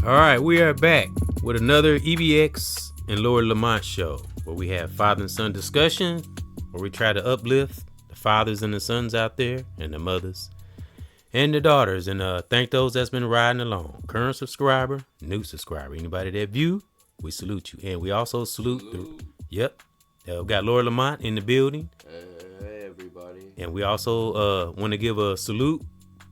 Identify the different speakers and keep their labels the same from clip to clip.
Speaker 1: All right, we are back with another EBX and Lord Lamont show where we have father and son discussion, where we try to uplift the fathers and the sons out there and the mothers and the daughters, and thank those that's been riding along. Current subscriber, new subscriber, anybody that view, we salute you. And we also salute we got Lord Lamont in the building.
Speaker 2: Hey everybody.
Speaker 1: And we also want to give a salute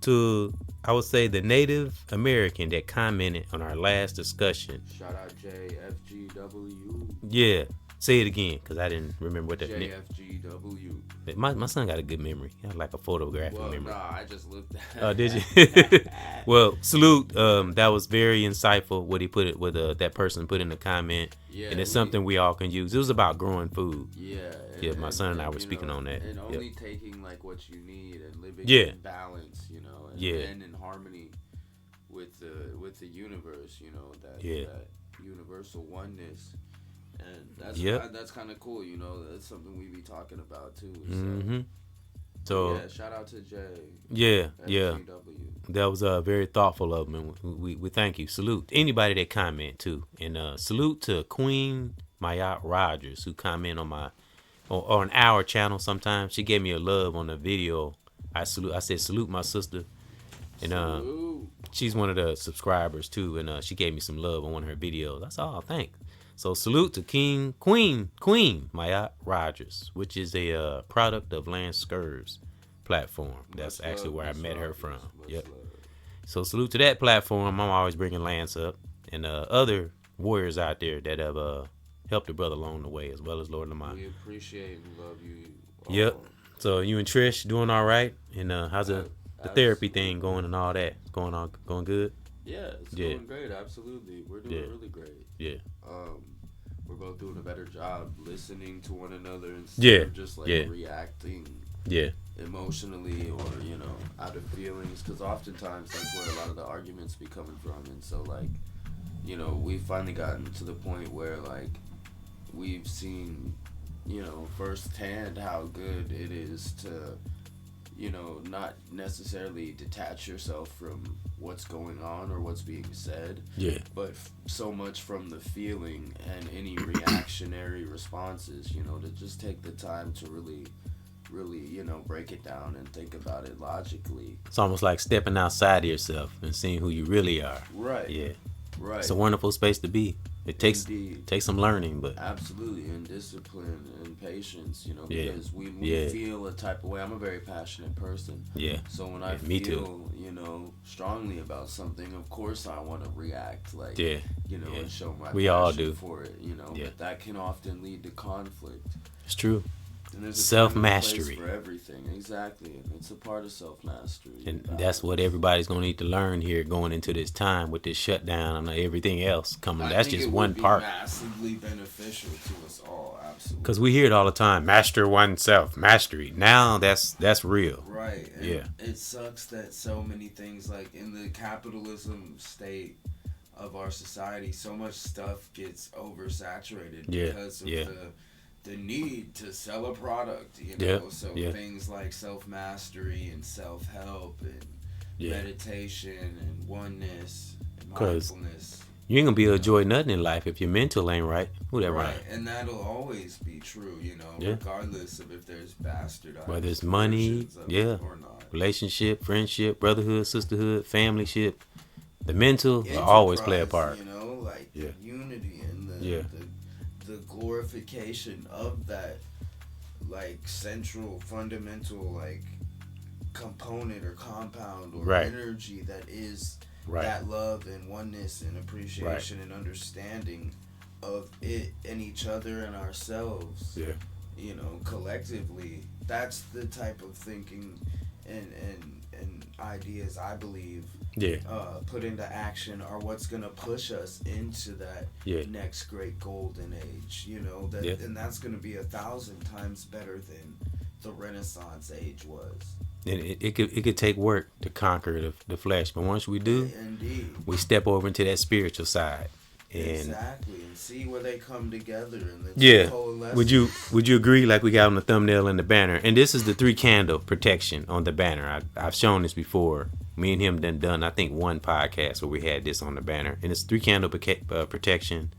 Speaker 1: to, I would say, the Native American that commented on our last discussion.
Speaker 2: Shout out JFGW.
Speaker 1: Yeah, say it again, because I didn't remember what that meant.
Speaker 2: JFGW.
Speaker 1: My son got a good memory. He had like a photographic memory.
Speaker 2: Nah, I just looked at it.
Speaker 1: Oh, did you? Well, salute. That was very insightful what he put it with that person put in the comment. Yeah, and it's something we all can use. It was about growing food.
Speaker 2: Yeah.
Speaker 1: My son and I were speaking on that.
Speaker 2: And only taking like what you need and living in balance, and in harmony with the universe, that universal oneness. And that's kind of cool, that's something we be talking about too. So, so shout out to Jay.
Speaker 1: Yeah. That was very thoughtful of him, and we thank you. Salute anybody that comment too, and salute to Queen Mayat Rogers who comment on on our channel sometimes. She gave me a love on the video. I said salute my sister, and she's one of the subscribers too, and she gave me some love on one of her videos. That's all. Thanks. So salute to Queen Mayat Rogers, which is a product of EBXCARES platform. That's actually where I met her from. Yep. So salute to that platform. I'm always bringing Lance up and other warriors out there that have helped the brother along the way, as well as Lord Lamont.
Speaker 2: We appreciate and love you all.
Speaker 1: Yep. So you and Trish doing all right? And how's the therapy thing going and all that? Going good?
Speaker 2: Yeah, it's going great. Absolutely. We're doing really great.
Speaker 1: Yeah.
Speaker 2: We're both doing a better job listening to one another instead of just reacting emotionally or out of feelings, because oftentimes that's where a lot of the arguments be coming from. And so we've finally gotten to the point where we've seen firsthand how good it is to not necessarily detach yourself from what's going on or what's being said, but so much from the feeling and any reactionary responses, to just take the time to really, break it down and think about it logically.
Speaker 1: It's almost like stepping outside of yourself and seeing who you really are.
Speaker 2: Right.
Speaker 1: Yeah.
Speaker 2: Right.
Speaker 1: It's a wonderful space to be. It takes some learning, but
Speaker 2: absolutely, and discipline and patience, because we feel a type of way. I'm a very passionate person. Yeah. So when I feel, strongly about something, of course I want to react and show my passion for it, but that can often lead to conflict.
Speaker 1: It's true.
Speaker 2: And there's a
Speaker 1: self-mastery
Speaker 2: for everything. Exactly. It's a part of self-mastery.
Speaker 1: And that's what everybody's going to need to learn here going into this time with this shutdown and everything else coming. That's just one part.
Speaker 2: Massively beneficial to us all. Absolutely.
Speaker 1: Because we hear it all the time. Master oneself. Mastery. Now that's real.
Speaker 2: Right. And it sucks that so many things, in the capitalism state of our society, so much stuff gets oversaturated because of the need to sell a product, things like self-mastery and self-help and meditation and oneness and mindfulness.
Speaker 1: You ain't gonna be able to enjoy nothing in life if your mental ain't right. Who that right?
Speaker 2: And that'll always be true, regardless of if there's bastardized,
Speaker 1: whether it's money,
Speaker 2: or not.
Speaker 1: Relationship, friendship, brotherhood, sisterhood, familyship. The mental will always play a part.
Speaker 2: Unity and the glorification of that central fundamental component or compound or energy that is that love and oneness and appreciation and understanding of it and each other and ourselves collectively. That's the type of thinking and ideas I believe put into action are what's gonna push us into that next great golden age, and that's gonna be 1,000 times better than the Renaissance age was.
Speaker 1: And it could take work to conquer the flesh, but once we do, we step over into that spiritual side.
Speaker 2: Exactly, and see where they come together and coalesce.
Speaker 1: Would you agree? Like we got on the thumbnail and the banner, and this is the 3 candle protection on the banner. I've shown this before, Me and him done I think one podcast where we had this on the banner, and it's 3 candle protection.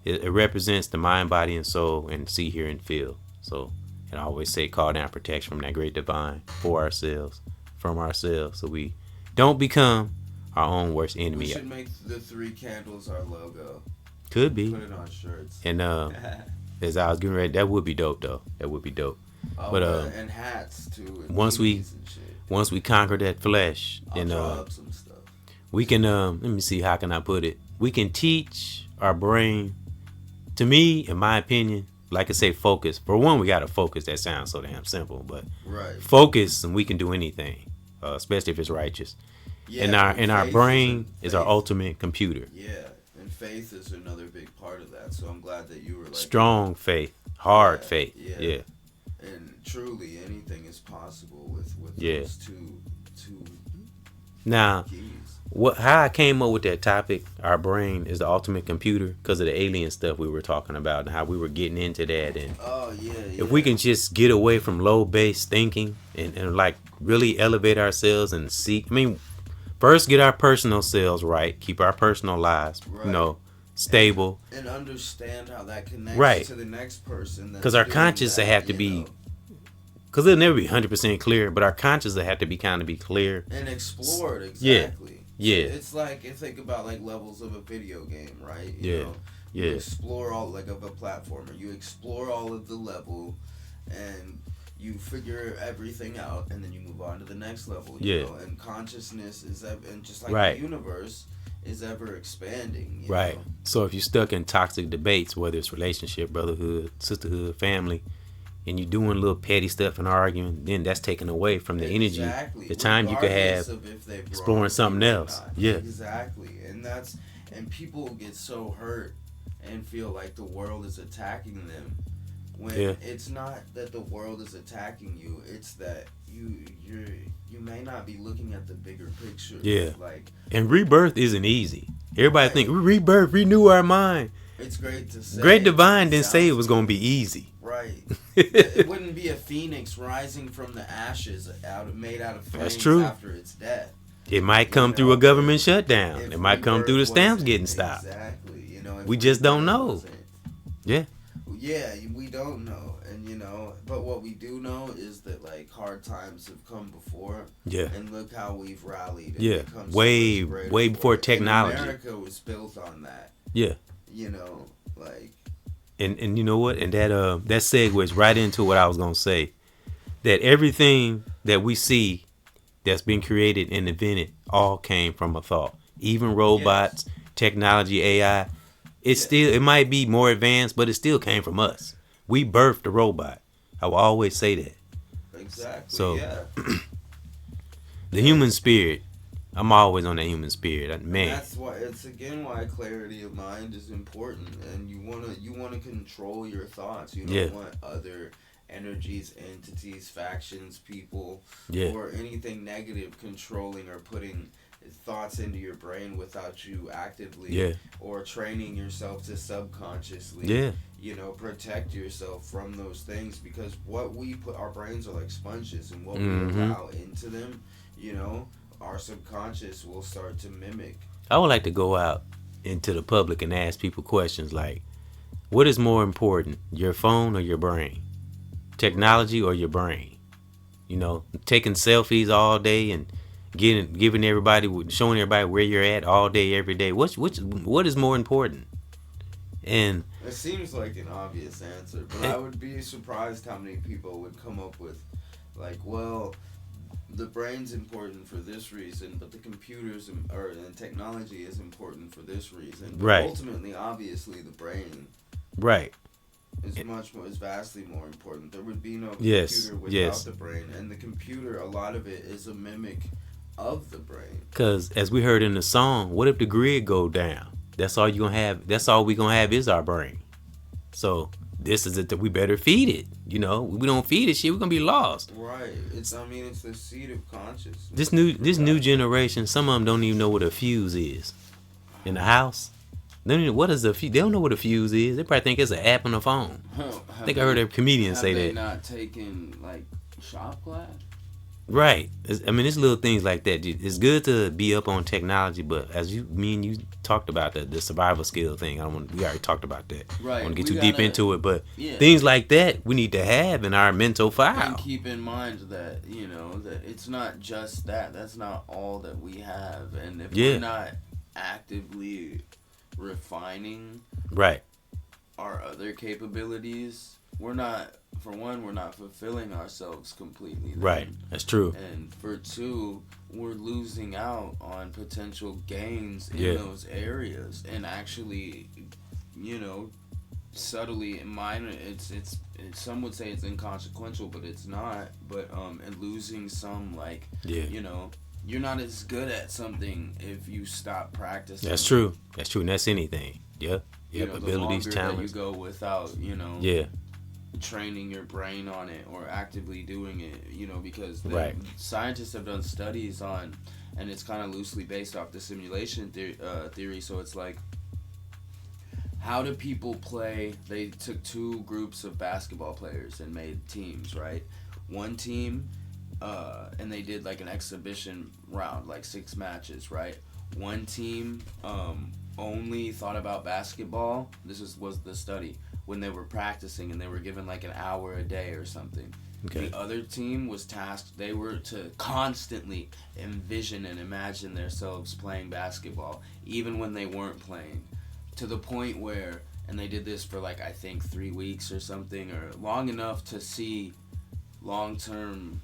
Speaker 1: It represents the mind, body, and soul, and see, hear, and feel. So, and I always say, call down protection from that great divine for ourselves, from ourselves, so we don't become our own worst enemy.
Speaker 2: We should make the 3 candles our logo.
Speaker 1: Could be.
Speaker 2: Put it on shirts.
Speaker 1: And as I was getting ready, that would be dope, though. That would be dope.
Speaker 2: Oh, but and hats too. And
Speaker 1: once we conquer that flesh,
Speaker 2: I'll draw up some stuff.
Speaker 1: We can let me see, how can I put it? We can teach our brain. To me, in my opinion, like I say, focus. For one, we gotta focus. That sounds so damn simple, but focus, and we can do anything, especially if it's righteous. Yeah, and our brain is our ultimate computer.
Speaker 2: Yeah, and faith is another big part of that. So I'm glad that you were like
Speaker 1: strong faith, hard faith. Yeah.
Speaker 2: And truly, anything is possible with those two
Speaker 1: now,
Speaker 2: keys.
Speaker 1: How I came up with that topic, our brain is the ultimate computer, because of the alien stuff we were talking about and how we were getting into that. And if we can just get away from low base thinking and like really elevate ourselves and seek, I mean, first get our personal selves right, keep our personal lives, stable,
Speaker 2: and understand how that connects to the next person.
Speaker 1: Because our conscience have to be. Because it'll never be 100% clear, but our conscience will have to be kind of be clear
Speaker 2: and explored. Exactly.
Speaker 1: Yeah.
Speaker 2: So it's like, if think about like levels of a video game, right? You know, you explore all like of a platformer. You explore all of the level, and you figure everything out, and then you move on to the next level. You know? And consciousness is, and just like the universe is ever expanding. You know?
Speaker 1: So if you're stuck in toxic debates, whether it's relationship, brotherhood, sisterhood, family, and you're doing little petty stuff and arguing, then that's taken away from the energy, the time you could have exploring something else.
Speaker 2: Exactly. And people get so hurt and feel like the world is attacking them, when it's not that the world is attacking you, it's that you may not be looking at the bigger picture.
Speaker 1: And rebirth isn't easy. Everybody think rebirth, renew our mind.
Speaker 2: It's great to say.
Speaker 1: Great Divine didn't say it was going to be easy.
Speaker 2: Right. It wouldn't be a phoenix rising from the ashes made out of flames after its death.
Speaker 1: It might come through a government shutdown. It might come through the stamps getting stopped.
Speaker 2: Exactly. You know,
Speaker 1: we just don't know. Yeah,
Speaker 2: we don't know. And but what we do know is that like hard times have come before. And look how we've rallied. And
Speaker 1: way before technology.
Speaker 2: And America was built on that. Like.
Speaker 1: And you know what? And that segues right into what I was gonna say. That everything that we see that's been created and invented all came from a thought. Even robots, technology, AI, it might be more advanced, but it still came from us. We birthed the robot. I will always say that.
Speaker 2: Exactly.
Speaker 1: So the human spirit, I'm always on that human spirit, man.
Speaker 2: And that's why why clarity of mind is important, and you wanna control your thoughts. You don't want other energies, entities, factions, people, or anything negative controlling or putting thoughts into your brain without you actively or training yourself to subconsciously protect yourself from those things, because what we put, our brains are like sponges, and what we allow into them, our subconscious will start to mimic.
Speaker 1: I would like to go out into the public and ask people questions like, what is more important, your phone or your brain? Technology or your brain? Taking selfies all day and giving everybody, showing everybody where you're at all day, every day. What is more important? And
Speaker 2: it seems like an obvious answer, but I would be surprised how many people would come up with like, well, the brain's important for this reason, but the computers and technology is important for this reason. But ultimately, obviously, the brain is vastly more important. There would be no computer without the brain, and the computer, a lot of it is a mimic of the brain. Because
Speaker 1: as we heard in the song, what if the grid go down? That's all you gonna have. That's all we gonna have is our brain. So this is it. That we better feed it. We don't feed it, shit, we're gonna be lost.
Speaker 2: Right. It's the seed of consciousness.
Speaker 1: This new generation, some of them don't even know what a fuse is. In the house, they don't know what is a fuse. They don't know what a fuse is. They probably think it's an app on the phone. I think I heard a comedian say that.
Speaker 2: They not taking like shop class?
Speaker 1: Right. I mean, it's little things like that. It's good to be up on technology, but as me and you talked about the survival skill thing. We already talked about that.
Speaker 2: Right.
Speaker 1: I want to get too deep into it, but things like that we need to have in our mental file.
Speaker 2: And keep in mind that that it's not just that. That's not all that we have, and if we're not actively refining our other capabilities, we're not fulfilling ourselves completely.
Speaker 1: Right. That's true.
Speaker 2: And for two, we're losing out on potential gains in those areas, and actually, subtly minor. It's some would say it's inconsequential, but it's not. But and losing some you're not as good at something if you stop practicing.
Speaker 1: That's true. And that's anything. Yep.
Speaker 2: Abilities, talents. You go without training your brain on it or actively doing it, because scientists have done studies on, and it's kind of loosely based off the simulation theory. So it's like, how do people play? They took two groups of basketball players and made teams, right? One team, and they did like an exhibition round, like 6 matches, right? One team only thought about basketball. This was the study. When they were practicing, and they were given like an hour a day or something. Okay. The other team was tasked, they were to constantly envision and imagine themselves playing basketball, even when they weren't playing. To the point where, and they did this for like, I think 3 weeks or something, or long enough to see long-term,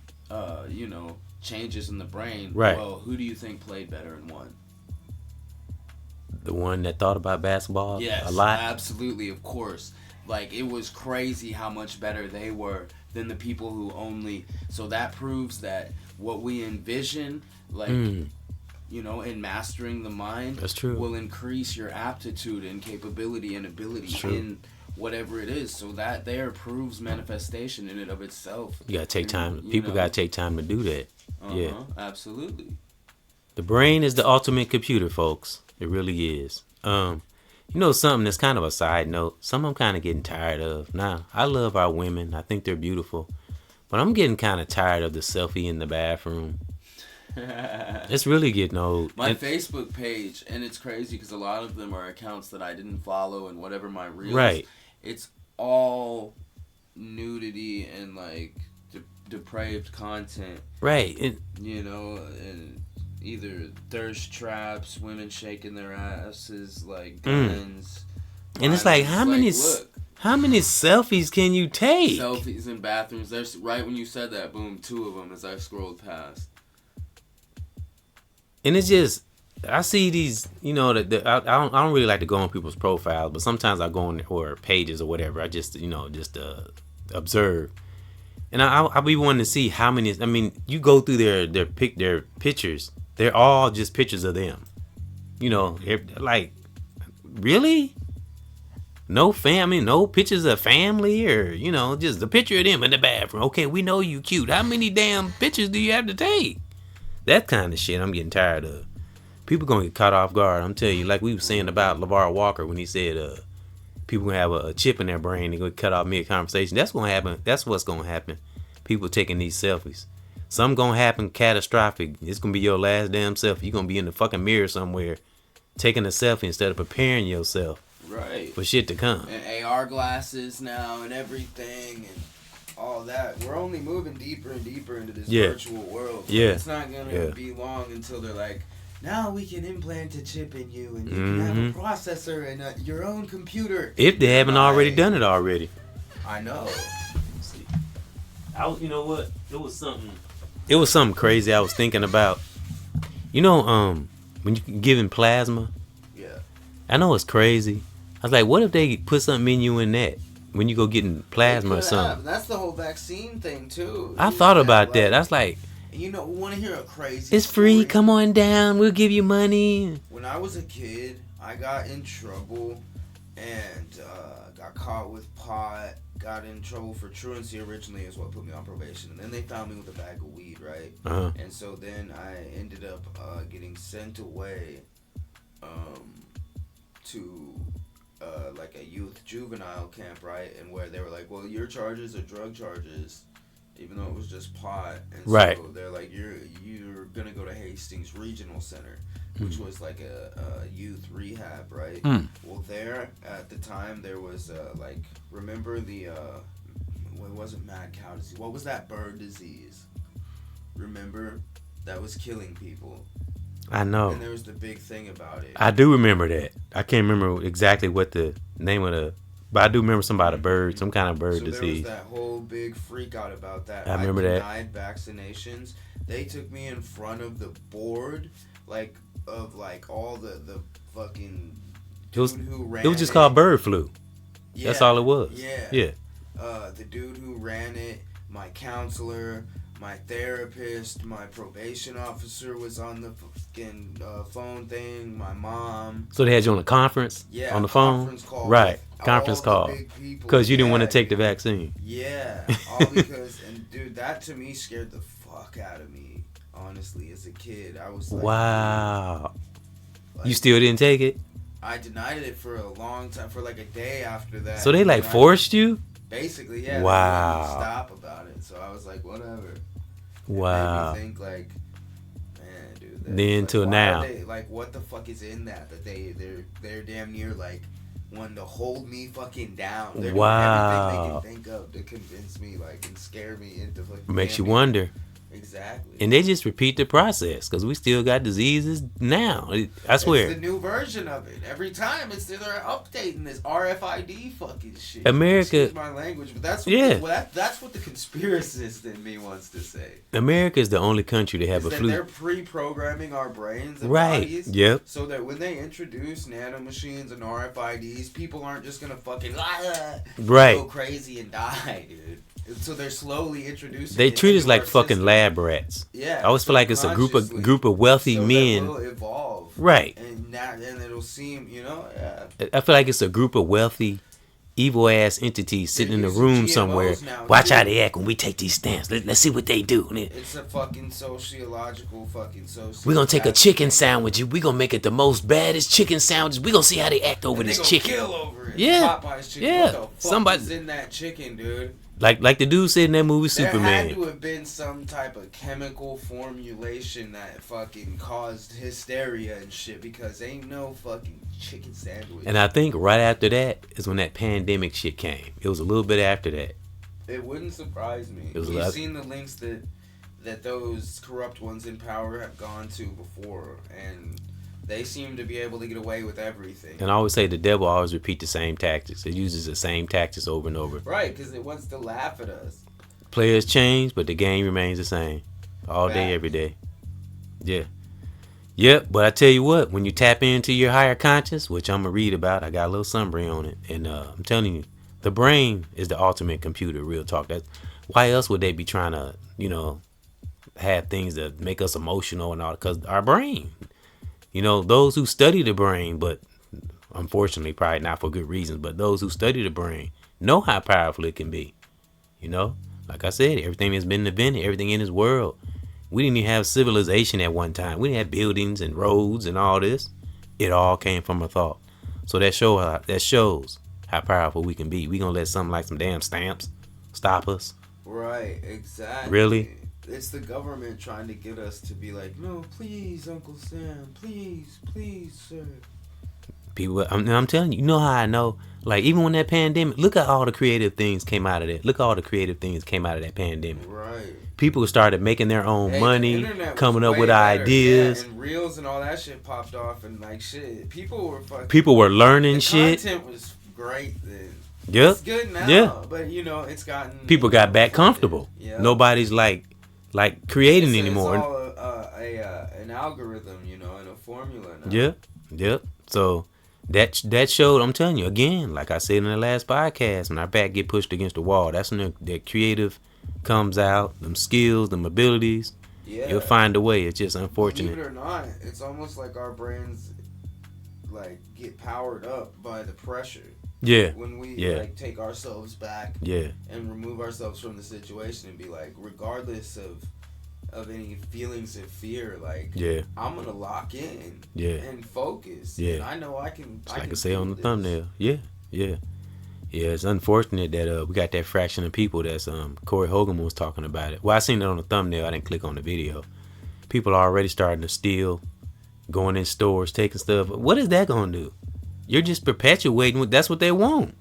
Speaker 2: changes in the brain.
Speaker 1: Right.
Speaker 2: Well, who do you think played better and won?
Speaker 1: The one that thought about basketball a lot?
Speaker 2: Yes, absolutely, of course. Like, it was crazy how much better they were than the people who only... So that proves that what we envision, in mastering the mind...
Speaker 1: That's true.
Speaker 2: ...will increase your aptitude and capability and ability in whatever it is. So that there proves manifestation in and of itself.
Speaker 1: You gotta take time. People gotta take time to do that. Yeah.
Speaker 2: Absolutely.
Speaker 1: The brain is the ultimate computer, folks. It really is. Something that's kind of a side note. Something I'm kind of getting tired of. Now, I love our women. I think they're beautiful. But I'm getting kind of tired of the selfie in the bathroom. It's really getting old.
Speaker 2: My Facebook page, and it's crazy because a lot of them are accounts that I didn't follow, and whatever my reels, it's all nudity and like depraved content.
Speaker 1: Right.
Speaker 2: And either thirst traps, women shaking their asses, like guns.
Speaker 1: And it's like, how many selfies can you take?
Speaker 2: Selfies in bathrooms. There's right when you said that, boom, 2 of them as I scrolled past.
Speaker 1: And it's just, I see these, I don't really like to go on people's profiles, but sometimes I go on or pages or whatever. I just, observe. And I'll be wanting to see how many. I mean, you go through their pictures. They're all just pictures of them. Like, really? No family, no pictures of family, or just a picture of them in the bathroom. Okay, we know you cute. How many damn pictures do you have to take? That kind of shit I'm getting tired of. People gonna get caught off guard. I'm telling you, like we were saying about LeVar Walker when he said people gonna have a chip in their brain and gonna cut off mid-conversation. That's gonna happen. That's what's gonna happen. People taking these selfies. Something gonna happen catastrophic. It's gonna be your last damn selfie. You're gonna be in the fucking mirror somewhere taking a selfie instead of preparing yourself for shit to come.
Speaker 2: And AR glasses now and everything and all that. We're only moving deeper and deeper into this virtual world.
Speaker 1: Yeah.
Speaker 2: It's not gonna be long until they're like, now we can implant a chip in you and you can have a processor and your own computer.
Speaker 1: If they haven't already done it already.
Speaker 2: I know.
Speaker 1: Let's see. You know what? It was something crazy I was thinking about. When you giving plasma?
Speaker 2: Yeah.
Speaker 1: I know it's crazy. I was like, what if they put something in you in that? When you go getting plasma or something.
Speaker 2: That's the whole vaccine thing too.
Speaker 1: I thought about that. I was like,
Speaker 2: want to hear a crazy
Speaker 1: It's free.
Speaker 2: story?
Speaker 1: Come on down. We'll give you money.
Speaker 2: When I was a kid, I got in trouble and got caught with pot. Got in trouble for truancy originally is what put me on probation. And then they found me with a bag of weed, right?
Speaker 1: Uh-huh.
Speaker 2: And so then I ended up getting sent away to like a youth juvenile camp, right? And where they were like, well, your charges are drug charges. even though it was just pot. And
Speaker 1: right.
Speaker 2: So they're like, you're gonna go to Hastings Regional Center, which was like a youth rehab, right? Well, there at the time there was like, remember the what wasn't mad cow disease? What was that bird disease? Remember, that was killing people.
Speaker 1: I know.
Speaker 2: And there was the big thing about it.
Speaker 1: I do remember that. I can't remember exactly what the name of the, but I do remember some kind of bird disease.
Speaker 2: There was that whole big freak out about that.
Speaker 1: I remember that.
Speaker 2: I denied vaccinations. They took me in front of the board, like, of like all the fucking dude who ran
Speaker 1: it was just called bird flu.
Speaker 2: Yeah,
Speaker 1: that's all it was.
Speaker 2: Yeah. The dude who ran it, my counselor, my therapist, my probation officer was on the fucking phone thing, my mom.
Speaker 1: So they had you on a conference?
Speaker 2: Yeah.
Speaker 1: On the phone?
Speaker 2: Conference call.
Speaker 1: Right. Conference call. Because you didn't want to take the vaccine.
Speaker 2: Yeah. All because, and dude, that to me scared the fuck out of me, honestly, as a kid. I was like,
Speaker 1: wow. Like, you still didn't take it?
Speaker 2: I denied it for a long time, for like a day after that.
Speaker 1: So they like forced you?
Speaker 2: Basically, yeah.
Speaker 1: Wow.
Speaker 2: They wouldn't stop about it. So I was like, whatever.
Speaker 1: Wow.
Speaker 2: It made me think like, man, dude.
Speaker 1: Then
Speaker 2: like,
Speaker 1: till now.
Speaker 2: Like, what the fuck is in that they're damn near like wanting to hold me fucking down. They're doing everything they can think of to convince me, like, and scare me into fucking.
Speaker 1: Makes you wonder.
Speaker 2: Exactly.
Speaker 1: And they just repeat the process because we still got diseases now. I swear.
Speaker 2: It's the new version of it. Every time they're updating this RFID fucking shit.
Speaker 1: America.
Speaker 2: Excuse my language, but that's what that's what the conspiracist in me wants to say.
Speaker 1: America is the only country to have a flu.
Speaker 2: They're pre-programming our brains and
Speaker 1: right.
Speaker 2: bodies.
Speaker 1: Yep.
Speaker 2: So that when they introduce nanomachines and RFIDs, people aren't just gonna fucking go crazy and die, dude. So they're slowly introducing.
Speaker 1: They treat us like fucking lab rats.
Speaker 2: Yeah.
Speaker 1: I always feel like it's a group of wealthy men.
Speaker 2: That will evolve.
Speaker 1: Right.
Speaker 2: And it'll seem, yeah.
Speaker 1: I feel like it's a group of wealthy, evil ass entities sitting in a room somewhere. Watch how they act when we take these stamps. Let's see what they do.
Speaker 2: It's a fucking sociological fucking.
Speaker 1: We're gonna take a chicken sandwich. We're gonna make it the most baddest chicken sandwich. We're gonna see how they act over this chicken.
Speaker 2: Kill over it.
Speaker 1: Yeah.
Speaker 2: Popeye's chicken.
Speaker 1: Yeah.
Speaker 2: What the fuck
Speaker 1: Somebody's
Speaker 2: is in that chicken, dude?
Speaker 1: Like the dude said in that movie Superman.
Speaker 2: There had to have been some type of chemical formulation that fucking caused hysteria and shit, because ain't no fucking chicken sandwich.
Speaker 1: And I think right after that is when that pandemic shit came. It was a little bit after that.
Speaker 2: It wouldn't surprise me. We've seen the links that those corrupt ones in power have gone to before, and they seem to be able to get away with everything.
Speaker 1: And I always say the devil always repeat the same tactics. It uses the same tactics over and over.
Speaker 2: Right, because it wants to laugh at us.
Speaker 1: Players change, but the game remains the same. All day, every day. Yeah. Yep, but I tell you what, when you tap into your higher conscious, which I'm going to read about, I got a little summary on it. And I'm telling you, the brain is the ultimate computer, real talk. That's why else would they be trying to, have things that make us emotional and all? Because our brain. Those who study the brain, but unfortunately probably not for good reasons, but those who study the brain know how powerful it can be. Like I said, everything that's been invented, everything in this world. We didn't even have civilization at one time. We didn't have buildings and roads and all this. It all came from a thought. So that shows how powerful we can be. We gonna let something like some damn stamps stop us?
Speaker 2: Right, exactly.
Speaker 1: Really?
Speaker 2: It's the government trying to get us to be like, no, please, Uncle Sam, please, sir.
Speaker 1: People, I'm telling you, you know how I know? Like, even when that pandemic, look at all the creative things came out of that. Look at all the creative things came out of that pandemic.
Speaker 2: Right.
Speaker 1: People started making their own money, coming up with ideas.
Speaker 2: Yeah, and reels and all that shit popped off, and like shit, people
Speaker 1: were learning shit.
Speaker 2: The content was great then.
Speaker 1: Yep.
Speaker 2: It's good now.
Speaker 1: Yeah.
Speaker 2: But it's gotten.
Speaker 1: People got back comfortable.
Speaker 2: Yeah.
Speaker 1: Nobody's like creating anymore.
Speaker 2: It's all an algorithm, and a formula now.
Speaker 1: Yep. So that showed. I'm telling you again, like I said in the last podcast, when our back get pushed against the wall, that's when the creative comes out, them skills, them abilities. Yeah. You'll find a way. It's just unfortunate.
Speaker 2: Believe it or not, it's almost like our brains get powered up by the pressure.
Speaker 1: Yeah.
Speaker 2: When we take ourselves back.
Speaker 1: Yeah.
Speaker 2: And remove ourselves from the situation and be like, regardless of any feelings of fear, I'm gonna lock in. Yeah. And focus.
Speaker 1: Yeah.
Speaker 2: And I know I can.
Speaker 1: I can say on the thumbnail. Yeah. Yeah, it's unfortunate that we got that fraction of people that's Corey Hogan was talking about it. Well, I seen it on the thumbnail. I didn't click on the video. People are already starting to steal, going in stores, taking stuff. What is that gonna do? You're just perpetuating. That's what they want.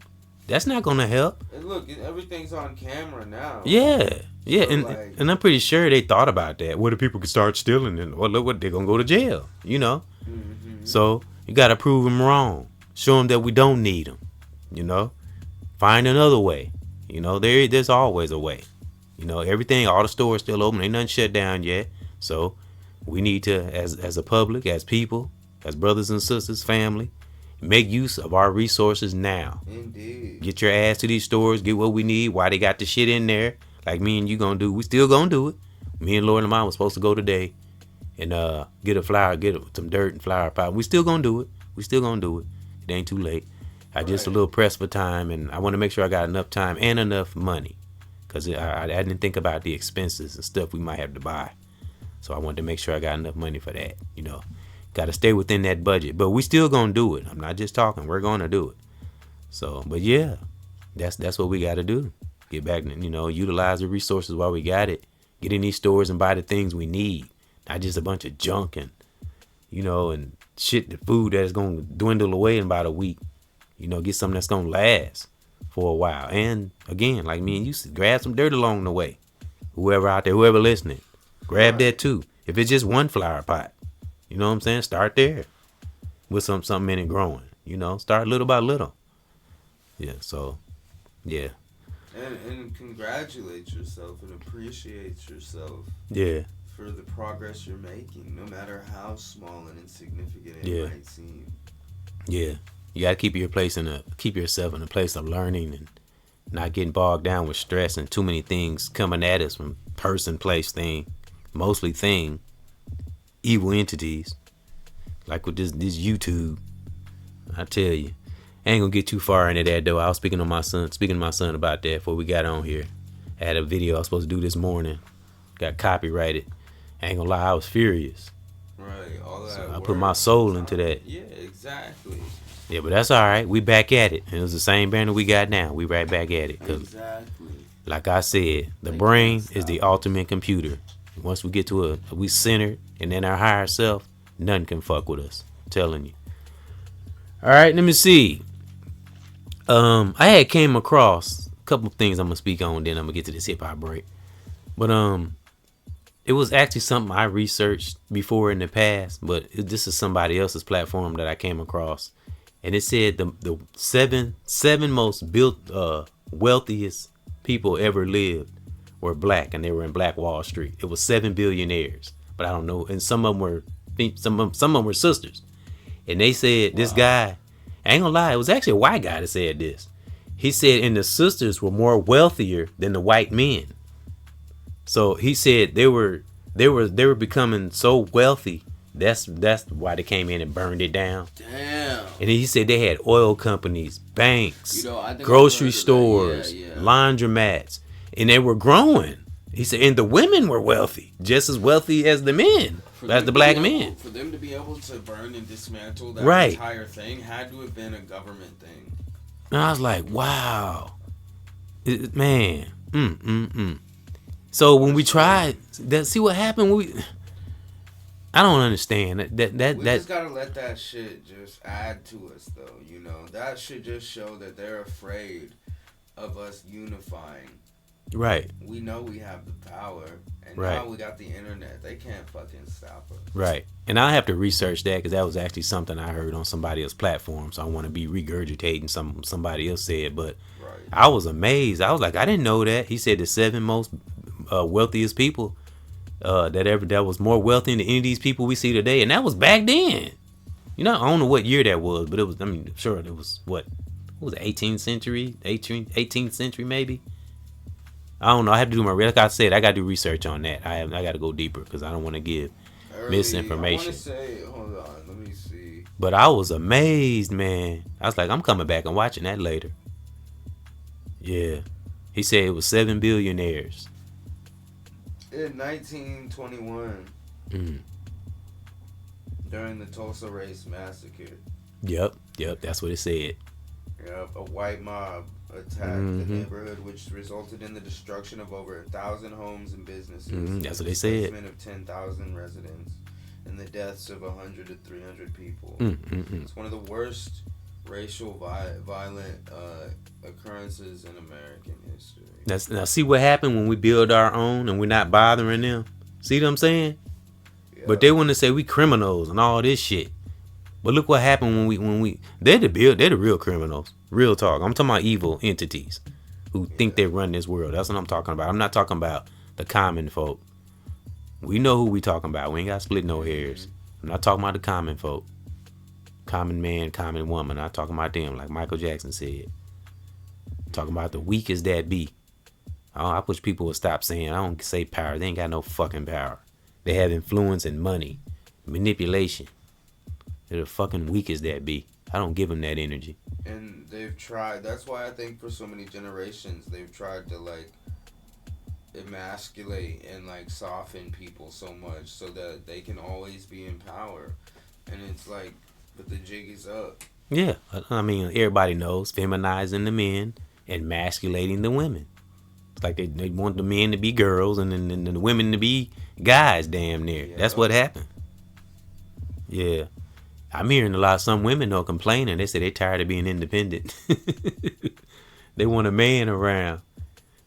Speaker 1: That's not gonna help.
Speaker 2: And look, everything's on camera now.
Speaker 1: Yeah, yeah,
Speaker 2: so
Speaker 1: and I'm pretty sure they thought about that. What if people could start stealing? And well, look what they're gonna go to jail. You know. Mm-hmm. So you gotta prove them wrong. Show them that we don't need them. You know. Find another way. You know, there's always a way. You know, everything, all the stores still open. Ain't nothing shut down yet. So we need to, as a public, as people, as brothers and sisters, family, make use of our resources now.
Speaker 2: Indeed.
Speaker 1: Get your ass to these stores, get what we need. Why they got the shit in there, like me and you gonna do. We still gonna do it. Me and Lord and Mom was supposed to go today and get some dirt and flower pot. We still gonna do it. We still gonna do it. It ain't too late. I just a little pressed for time, and I want to make sure I got enough time and enough money, because I didn't think about the expenses and stuff we might have to buy. So I wanted to make sure I got enough money for that. You know, got to stay within that budget, but we still gonna do it. I'm not just talking. We're gonna do it. So, but yeah, that's what we got to do. Get back, you know, utilize the resources while we got it. Get in these stores and buy the things we need, not just a bunch of junk and, you know, and shit, the food that is gonna dwindle away in about a week. You know, get something that's going to last for a while. And again, like me and you said, grab some dirt along the way. Whoever out there, whoever listening, grab that too. If it's just one flower pot, you know what I'm saying? Start there with something in it growing. You know, start little by little. Yeah, so, yeah.
Speaker 2: And congratulate yourself and appreciate yourself.
Speaker 1: Yeah.
Speaker 2: For the progress you're making, no matter how small and insignificant it might seem.
Speaker 1: Yeah. You gotta keep yourself in a place of learning and not getting bogged down with stress and too many things coming at us from person, place, thing, mostly thing, evil entities, like with this YouTube. I tell you, I ain't gonna get too far into that though. I was speaking to my son about that before we got on here. I had a video I was supposed to do this morning, got copyrighted. I ain't gonna lie, I was furious.
Speaker 2: Right, all that.
Speaker 1: So I put my soul into that.
Speaker 2: Yeah, exactly.
Speaker 1: Yeah, but that's all right. We back at it. And it was the same banner we got now. We right back at it.
Speaker 2: Exactly.
Speaker 1: Like I said, the brain is the ultimate computer. Once we get to we centered and in our higher self, nothing can fuck with us. I'm telling you. All right, let me see. I had came across a couple of things I'm gonna speak on. Then I'm gonna get to this hip hop break. But it was actually something I researched before in the past. But this is somebody else's platform that I came across. And it said the seven most wealthiest people ever lived were black, and they were in Black Wall Street. It was 7 billionaires, but I don't know. And some of them were sisters. And they said this guy, I ain't gonna lie, it was actually a white guy that said this. He said, and the sisters were more wealthier than the white men. So he said they were becoming so wealthy. That's why they came in and burned it down.
Speaker 2: Damn.
Speaker 1: And he said they had oil companies, banks, grocery stores, laundromats, and they were growing. He said, and the women were wealthy, just as wealthy as the men, as the black men.
Speaker 2: For them to be able to burn and dismantle that entire thing had to have been a government thing.
Speaker 1: And I was like, wow, man, So when we tried, see what happened. I don't understand that.
Speaker 2: We just gotta let that shit just add to us, though. You know, that should just show that they're afraid of us unifying.
Speaker 1: Right.
Speaker 2: We know we have the power, and now we got the internet. They can't fucking stop us.
Speaker 1: Right. And I have to research that because that was actually something I heard on somebody else's platform. So I want to be regurgitating somebody else said, but I was amazed. I was like, I didn't know that. He said the 7 most wealthiest people. That was more wealthy than any of these people we see today, and that was back then. You know, I don't know what year that was, but it was. I mean, sure, it was what was it, 18th century maybe. I don't know. I have to do like I said, I got to do research on that. I got to go deeper because I don't want to give misinformation.
Speaker 2: Hold on, let me see.
Speaker 1: But I was amazed, man. I was like, I'm coming back and watching that later. Yeah, he said it was 7 billionaires.
Speaker 2: In 1921, during the Tulsa Race Massacre.
Speaker 1: Yep, that's what it said.
Speaker 2: Yep, a white mob attacked the neighborhood, which resulted in the destruction of over 1,000 homes and businesses.
Speaker 1: That's what they said.
Speaker 2: Displacement of 10,000 residents, and the deaths of 100 to 300 people. It's one of the worst racial violent occurrences in American history.
Speaker 1: Now see what happened when we build our own and we're not bothering them. See what I'm saying? Yep. But they want to say we criminals and all this shit. But look what happened when we they're the real criminals. Real talk. I'm talking about evil entities who think they run this world. That's what I'm talking about. I'm not talking about the common folk. We know who we talking about. We ain't got to split no hairs. I'm not talking about the common folk. Common man, common woman. I'm not talking about them like Michael Jackson said. I'm talking about the weak as that be. I wish people would stop saying, I don't say power. They ain't got no fucking power. They have influence and money. Manipulation. They're the fucking weak as that be. I don't give them that energy.
Speaker 2: And they've tried. That's why I think for so many generations, they've tried to, like, emasculate and, like, soften people so much so that they can always be in power. And it's like, but the jig is up.
Speaker 1: Yeah. I mean, everybody knows feminizing the men and emasculating the women. It's like they want the men to be girls and then the women to be guys, damn near. Yeah. That's what happened. Yeah. I'm hearing a lot of some women though complaining. They say they're tired of being independent. They want a man around.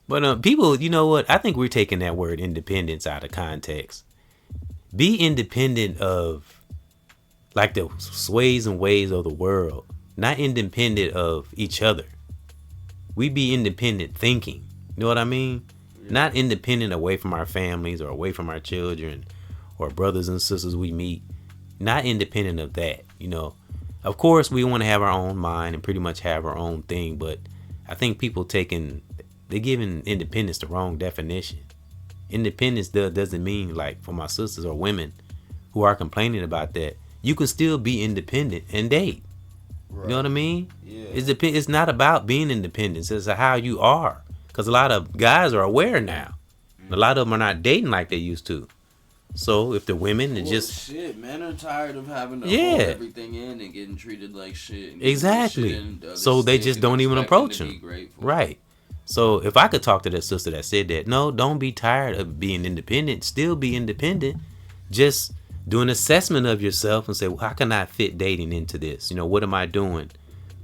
Speaker 1: But people, you know what? I think we're taking that word independence out of context. Be independent of like the sways and ways of the world, not independent of each other. We be independent thinking. You know what I mean? Yeah. Not independent away from our families or away from our children or brothers and sisters we meet. Not independent of that, you know. Of course, we want to have our own mind and pretty much have our own thing, but I think people they're giving independence the wrong definition. Independence doesn't mean, like, for my sisters or women who are complaining about that, you can still be independent and date. Right. You know what I mean? Yeah. It's not about being independent. It's how you are. Because a lot of guys are aware now. A lot of them are not dating like they used to. So if the women are
Speaker 2: shit, men are tired of having to hold everything in and getting treated like shit.
Speaker 1: Exactly. So they just don't even approach them. Right. So if I could talk to that sister that said that, no, don't be tired of being independent. Still be independent. Just do an assessment of yourself and say, well, how can I fit dating into this? You know, what am I doing?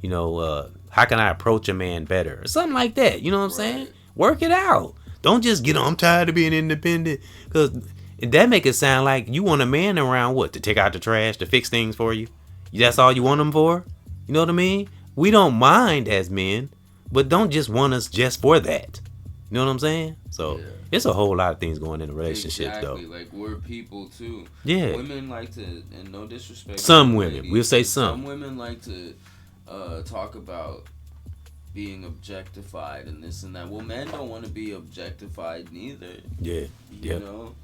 Speaker 1: You know, how can I approach a man better? Or something like that. You know what I'm saying? Work it out. Don't just get on. I'm tired of being independent. Because that make it sound like you want a man around what? To take out the trash, to fix things for you? That's all you want him for? You know what I mean? We don't mind as men, but don't just want us just for that. You know what I'm saying? So it's a whole lot of things going in a relationship, though.
Speaker 2: Like we're people too.
Speaker 1: Yeah.
Speaker 2: Women like to, and no disrespect.
Speaker 1: Some women, ladies, we'll say some.
Speaker 2: Some women like to talk about being objectified and this and that. Well, men don't want to be objectified neither.
Speaker 1: Yeah.
Speaker 2: You know.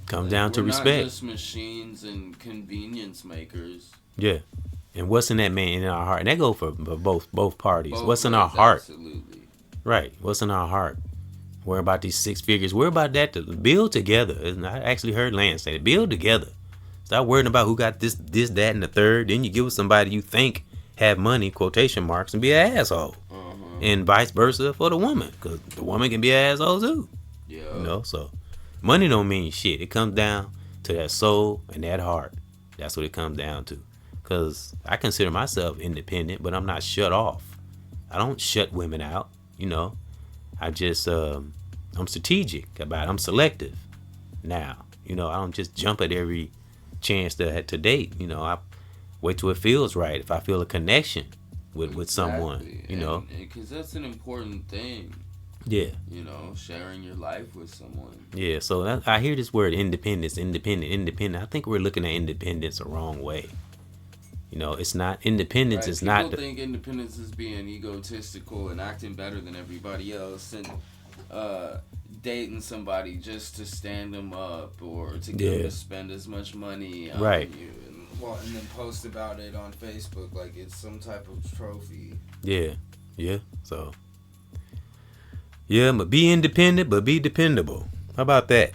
Speaker 1: Comes down to respect.
Speaker 2: We're not just machines and convenience makers.
Speaker 1: Yeah. And what's in that man in our heart? And that go for both parties. What's in our heart?
Speaker 2: Absolutely.
Speaker 1: Right. What's in our heart? Worry about these 6 figures. Worry about that to build together. I actually heard Lance say, build together. Stop worrying about who got this, that, and the third. Then you give it somebody you think have money, quotation marks, and be an asshole. And vice versa for the woman. Because the woman can be an asshole too.
Speaker 2: Yeah.
Speaker 1: You know, so money don't mean shit. It comes down to that soul and that heart. That's what it comes down to. Because I consider myself independent, but I'm not shut off. I don't shut women out, you know. I just, I'm strategic about it. I'm selective now. You know, I don't just jump at every chance to date. You know, I wait till it feels right. If I feel a connection with someone, you know.
Speaker 2: Because that's an important thing.
Speaker 1: Yeah.
Speaker 2: You know, sharing your life with someone.
Speaker 1: Yeah, so I hear this word independent. I think we're looking at independence the wrong way. You know, it's not independence. Right. It's not.
Speaker 2: People think independence is being egotistical and acting better than everybody else, and dating somebody just to stand them up or to get them to spend as much money on you, and then post about it on Facebook like it's some type of trophy.
Speaker 1: Yeah. So, but be independent, but be dependable. How about that?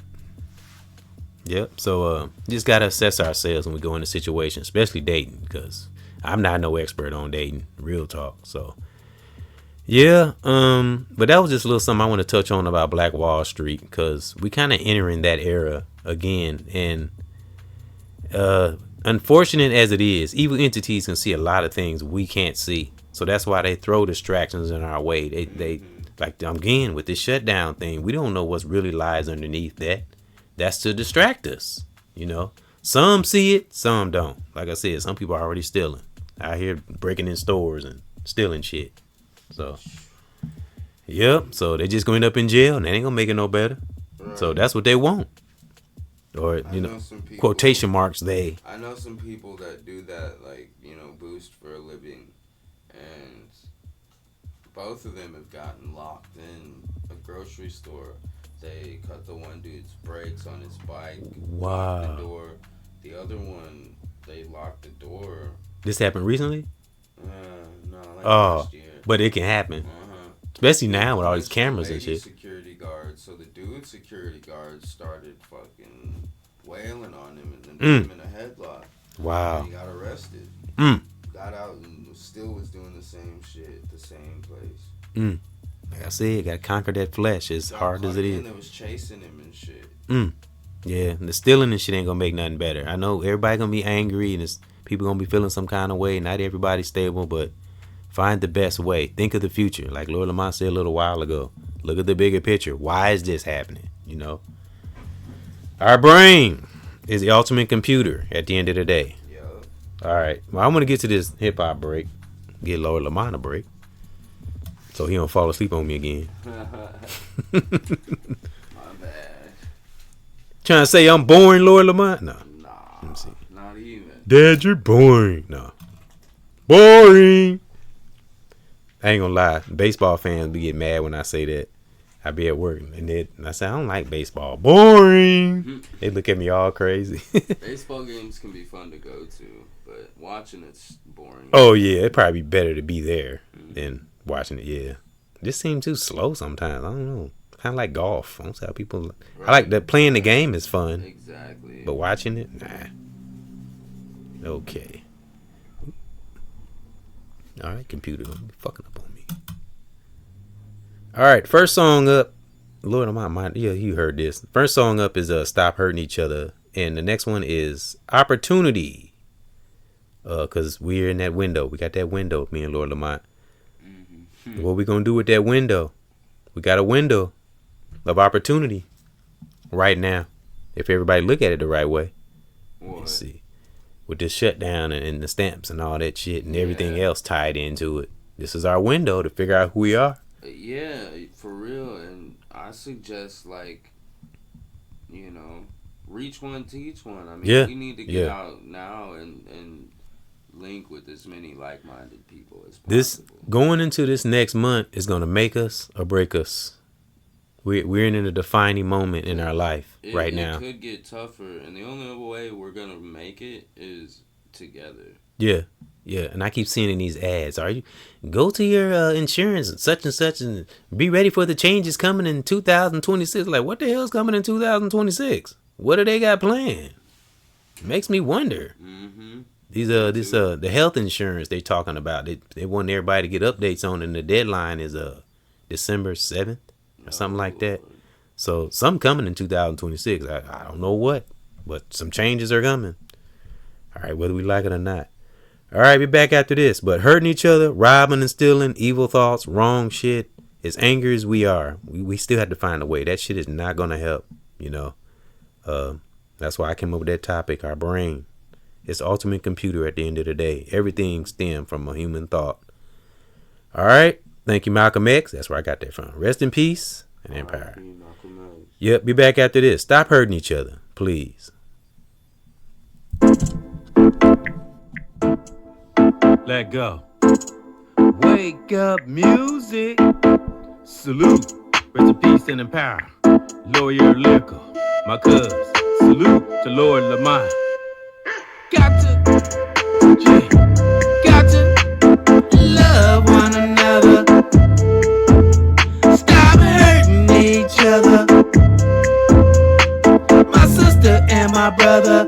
Speaker 1: Yep. So just gotta assess ourselves when we go into situations, especially dating, because I'm not no expert on dating, real talk. So Yeah, but that was just a little something I want to touch on about Black Wall Street, because we kind of entering that era again, and unfortunate as it is, evil entities can see a lot of things we can't see. So that's why they throw distractions in our way. They like, again, with this shutdown thing, we don't know what's really lies underneath that. That's to distract us, you know. Some see it, some don't. Like I said, some people are already stealing out here, breaking in stores and stealing shit. So, yep. So they just going up in jail, and they ain't gonna make it no better. Right. So that's what they want. Or people, quotation marks.
Speaker 2: I know some people that do that, like, boost for a living, and both of them have gotten locked in a grocery store. They cut the one dude's brakes on his bike.
Speaker 1: Wow.
Speaker 2: Locked the door. The other one, they locked the door.
Speaker 1: This happened recently?
Speaker 2: No, like last year.
Speaker 1: But it can happen. Especially now with all these cameras and shit.
Speaker 2: Security guards. So the dude's security guards started fucking wailing on him and then put him in a headlock.
Speaker 1: Wow.
Speaker 2: And he got arrested. Got out and still was doing the same shit, the same place.
Speaker 1: Like I said, gotta conquer that flesh as hard as it is.
Speaker 2: That was chasing him and shit.
Speaker 1: Yeah, and the stealing and shit ain't gonna make nothing better. I know everybody gonna be angry and people gonna be feeling some kind of way. Not everybody's stable, but find the best way. Think of the future. Like Lord Lamont said a little while ago. Look at the bigger picture. Why is this happening? Our brain is the ultimate computer at the end of the day.
Speaker 2: Yep.
Speaker 1: All right. Well, I'm gonna get to this hip hop break. Get Lord Lamont a break, so he don't fall asleep on me again.
Speaker 2: My bad.
Speaker 1: Trying to say I'm boring, Lord Lamont? No.
Speaker 2: Nah. Let me see. Not even.
Speaker 1: Dad, you're boring. No. Boring. I ain't gonna lie. Baseball fans be getting mad when I say that. I be at work and I say I don't like baseball. Boring. They look at me all crazy.
Speaker 2: Baseball games can be fun to go to, but watching it's boring.
Speaker 1: Oh yeah, it'd probably be better to be there than watching it. Yeah, just seems too slow sometimes. I don't know. Kind of like golf. I don't see how people. Right. I like that playing the game is fun.
Speaker 2: Exactly.
Speaker 1: But watching it, nah. Okay. All right, computer, don't be fucking up on me. All right, first song up. Lord, my mind. Yeah, you heard this. First song up is "Stop Hurting Each Other," and the next one is "Opportunity." Cause we're in that window. We got that window. Me and Lord Lamont. What we gonna do with that window? We got a window of opportunity right now. If everybody look at it the right way. Let's see. With this shutdown and the stamps and all that shit and everything else tied into it. This is our window to figure out who we are.
Speaker 2: Yeah, for real. And I suggest, reach one, teach one. I mean, we need to get out now and link with as many like-minded people as possible.
Speaker 1: This going into this next month is going to make us or break us. We're in a defining moment in our life right now.
Speaker 2: It could get tougher, and the only way we're going to make it is together.
Speaker 1: Yeah, and I keep seeing in these ads, go to your insurance and such and be ready for the changes coming in 2026. Like, what the hell's coming in 2026? What do they got planned? It makes me wonder. The health insurance they talking about, they want everybody to get updates on, and the deadline is December 7th. Or something like that. So something coming in 2026. I don't know what, but some changes are coming. All right, whether we like it or not. All right, be back after this. But hurting each other, robbing and stealing, evil thoughts, wrong shit. As angry as we are, we still have to find a way. That shit is not gonna help. That's why I came up with that topic. Our brain, it's the ultimate computer. At the end of the day, everything stems from a human thought. All right. Thank you, Malcolm X. That's where I got that from. Rest in peace and empire. Yep, be back after this. Stop hurting each other, please. Let go. Wake up, music. Salute. Rest in peace and empire. Lawyer Liquor, my cuz. Salute to Lord Lamont. Got to love one another. Stop hurting each other. My sister and my brother.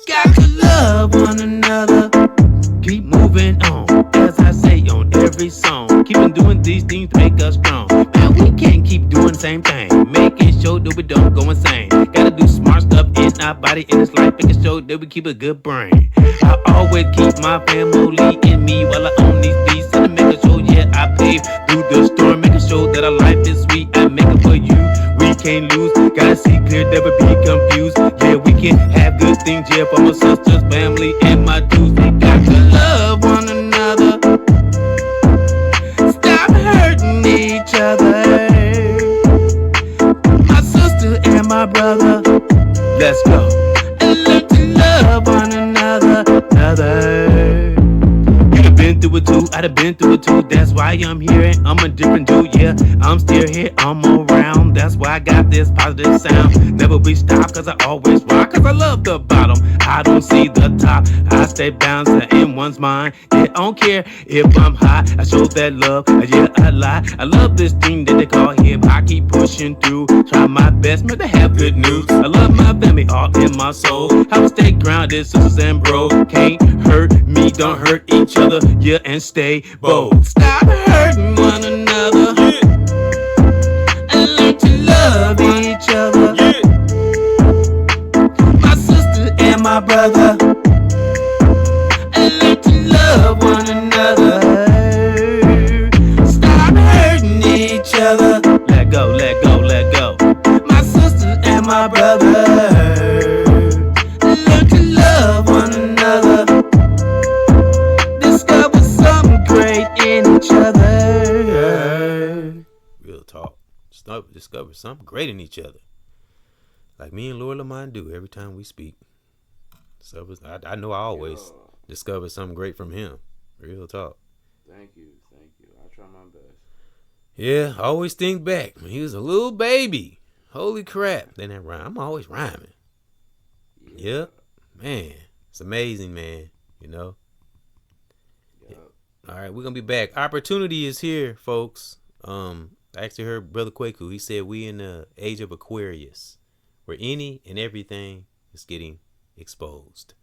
Speaker 1: Got to love one another. Keep moving on, as I say on every song. make us strong. Man, we can't keep doing the same thing, making sure that we don't go insane. Gotta do smart stuff in our body, in this life, making sure that we keep a good brain. I always keep my family in me while I own these beats, and making sure, yeah, I pave through the storm, making sure that our life is sweet. I make it for you, we can't lose. Gotta see clear, never be confused. Yeah, we can have good things, yeah, for my sisters, family, and my dudes. We got to love one another. Stop hurting each other. My sister and my brother. Let's go. And learn to love one another. You done been through it too, I done been through it too. That's why I'm here and I'm a different dude, yeah. I'm still here, I'm around. That's why I got this positive sound. Never be stopped, cause I always rock. Cause I love the bottom, I don't see the top. I stay bouncing in one's mind. Yeah, I don't care if I'm high, I show that love, yeah, I lie. I love this thing that they call hip. I keep pushing through, try my best, man, to have good news. I love my family, all in my soul. I will stay grounded, sisters and bro. Can't hurt me, don't hurt each other, yeah, and stay bold. Stop hurting one another, yeah, and learn to love each other, yeah. My sister and my brother, and learn to love one another. Stop hurting each other. Let go, let go, let go. My sister and my brother, learn to love one another. Discover something great in each other. Real talk. Discover something great in each other. Like me and Lord Lamont do every time we speak. So I know I always discover something great from him. Real talk.
Speaker 2: Thank you. I try my best.
Speaker 1: Yeah, I always think back when he was a little baby. Holy crap. Then that rhyme. I'm always rhyming. Yeah. Man. It's amazing, man. You know? Yeah. All right, we're going to be back. Opportunity is here, folks. I actually heard Brother Kwaku. He said we in the age of Aquarius, where any and everything is getting exposed.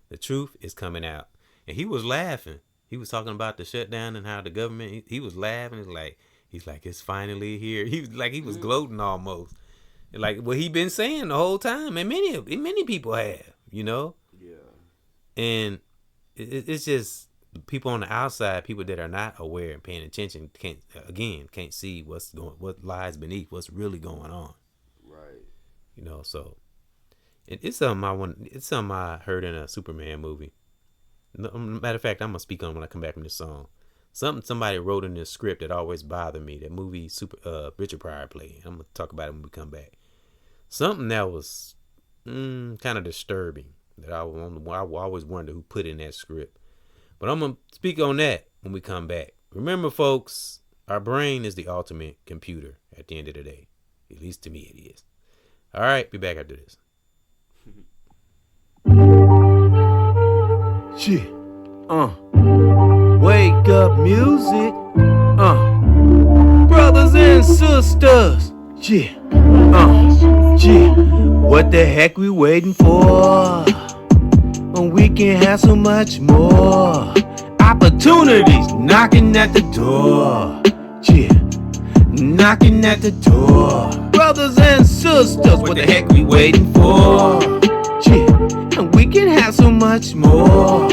Speaker 1: The truth is coming out. And he was laughing. He was talking about the shutdown and how the government, he was laughing. He's like, it's finally here. He was gloating almost. Like what he been saying the whole time. And many people have, you know?
Speaker 2: Yeah.
Speaker 1: And it's just people on the outside, people that are not aware and paying attention, can't see what lies beneath, what's really going on.
Speaker 2: Right.
Speaker 1: You know, so it's something I heard in a Superman movie. Matter of fact, I'm gonna speak on when I come back from this song. Something somebody wrote in this script that always bothered me. That movie Richard Pryor played. I'm gonna talk about it when we come back. Something that was kind of disturbing that I always wonder who put in that script. But I'm gonna speak on that when we come back. Remember, folks, our brain is the ultimate computer at the end of the day. At least to me, it is. All right, be back after this.
Speaker 3: Shit. Wake up music. Brothers and sisters. Yeah. Yeah. What the heck we waiting for? When we can have so much more. Opportunities knocking at the door. Yeah. Knocking at the door. Brothers and sisters, what the heck we waiting for? Yeah. And we can have so much more.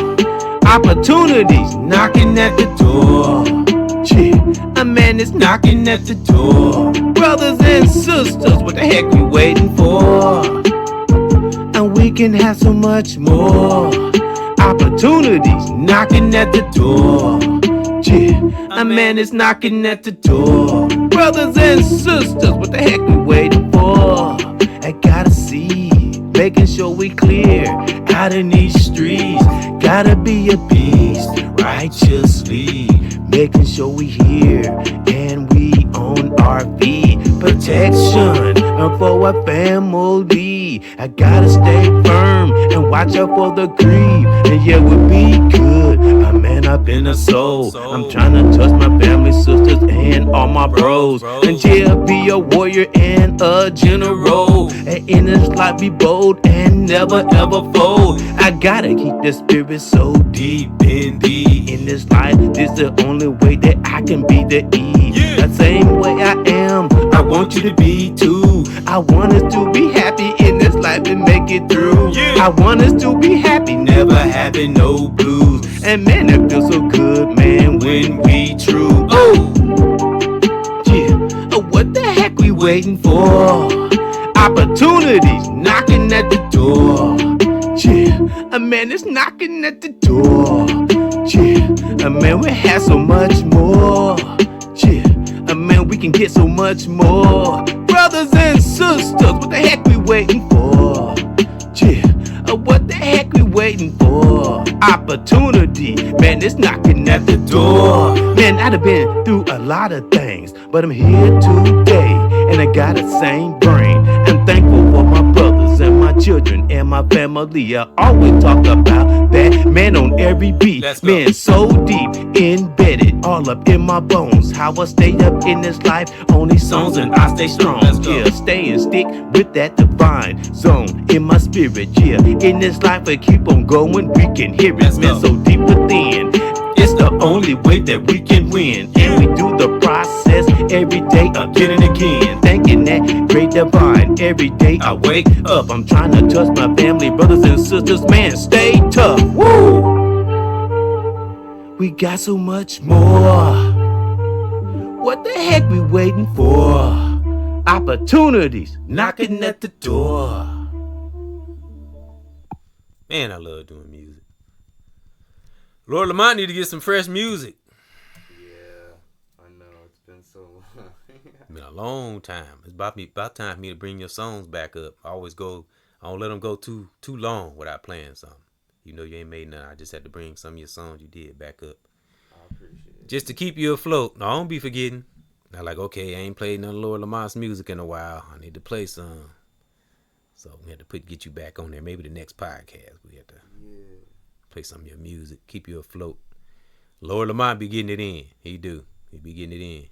Speaker 3: Opportunities knocking at the door. Yeah, a man is knocking at the door. Brothers and sisters, what the heck we waiting for? And we can have so much more. Opportunities knocking at the door. Yeah, a man is knocking at the door. Brothers and sisters, what the heck we waiting for? I gotta see, making sure we clear out in these streets. Gotta be a beast, righteously, making sure we hear and we on our feet. Protection for our family. I gotta stay firm and watch out for the grief. And yeah, we'll be good a man up in the soul. I'm trying to touch my family, sisters, and all my bros. And yeah, be a warrior and a general. And in this life, be bold and never ever fold. I gotta keep the spirit so deep in this life. This the only way that I can be the E. The same way I am, I want you to be too. I want us to be happy in this life and make it through. I want us to be happy, never having no blues. And man, it feels so good, man, when we true. Oh, yeah. What the heck we waiting for? Opportunities knocking at the door. Yeah, a man is knocking at the door. Yeah, a man, we have so much more. Yeah, a man, we can get so much more. Brothers and sisters, what the heck we waiting for? Yeah, what the heck we waiting for? Opportunity, man, it's knocking at the door. Man, I'd have been through a lot of things, but I'm here today, and I got the same brain. I'm thankful for my brothers and my children and my family. I always talk about that, man, on every beat. Man, so deep embedded, all up in my bones. How I stayed up in this life on these songs, and I stay strong. Yeah, stay and stick with that divine zone in my spirit. Yeah, in this life we keep on going, we can hear it, man, so deep within. It's the only way that we can win. And we do the process every day, again and again. Thanking that great divine. Every day I wake up, I'm trying to touch my family, brothers and sisters. Man, stay tough. Woo! We got so much more. What the heck we waiting for? Opportunities knocking at the door.
Speaker 1: Man, I love doing music. Lord Lamont need to get some fresh music.
Speaker 2: Yeah, I know. It's been so long.
Speaker 1: It's been a long time. It's about time for me to bring your songs back up. I don't let them go too long without playing something. You know you ain't made nothing. I just had to bring some of your songs you did back up.
Speaker 2: I appreciate it.
Speaker 1: Just to keep you afloat. No, I don't be forgetting. Not like, okay, I ain't played none of Lord Lamont's music in a while. I need to play some. So we had to get you back on there. Maybe the next podcast we have to play some of your music, keep you afloat. Lord Lamont be getting it in. He do. He be getting it in.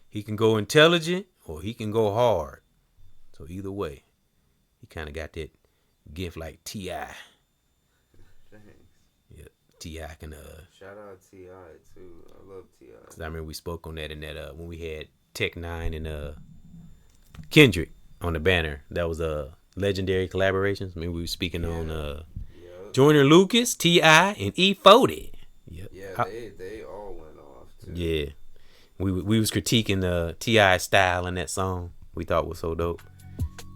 Speaker 1: He can go intelligent or he can go hard. So either way, he kind of got that gift like T.I.
Speaker 2: Thanks.
Speaker 1: Yeah, T.I. can
Speaker 2: shout out T.I. too. I love T.I.
Speaker 1: Cause I remember we spoke on that in that when we had Tech Nine and Kendrick on the banner. That was legendary collaborations. I mean, we were speaking on Joyner Lucas, T.I., and E40.
Speaker 2: Yep. Yeah, they all went off too.
Speaker 1: Yeah, we was critiquing the T.I. style in that song. We thought was so dope.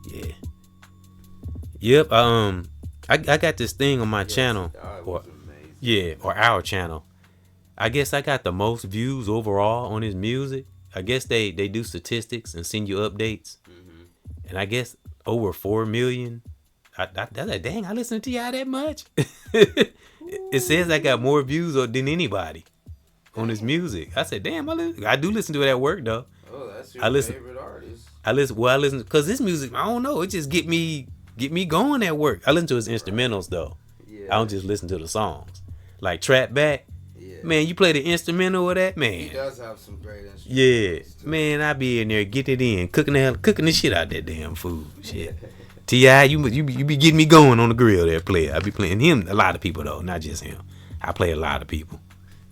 Speaker 1: Yeah. Yep. I got this thing on my channel, or our channel. I guess I got the most views overall on his music. I guess they do statistics and send you updates, and I guess over 4 million. That's like, dang, I listen to T.I. that much. It says I got more views than anybody on his music. I said, damn, I do listen to it at work though.
Speaker 2: Oh, that's your favorite artist.
Speaker 1: I listen because this music, I don't know, it just get me going at work. I listen to his instrumentals though. Yeah. I don't just listen to the songs. Like Trap Back. Yeah. Man, you play the instrumental of that, man.
Speaker 2: He does have some great instruments.
Speaker 1: Yeah. Too. Man, I be in there getting it in, cooking the shit out that damn food. Shit. T.I., you be getting me going on the grill there, player. I be playing him, a lot of people though, not just him. I play a lot of people.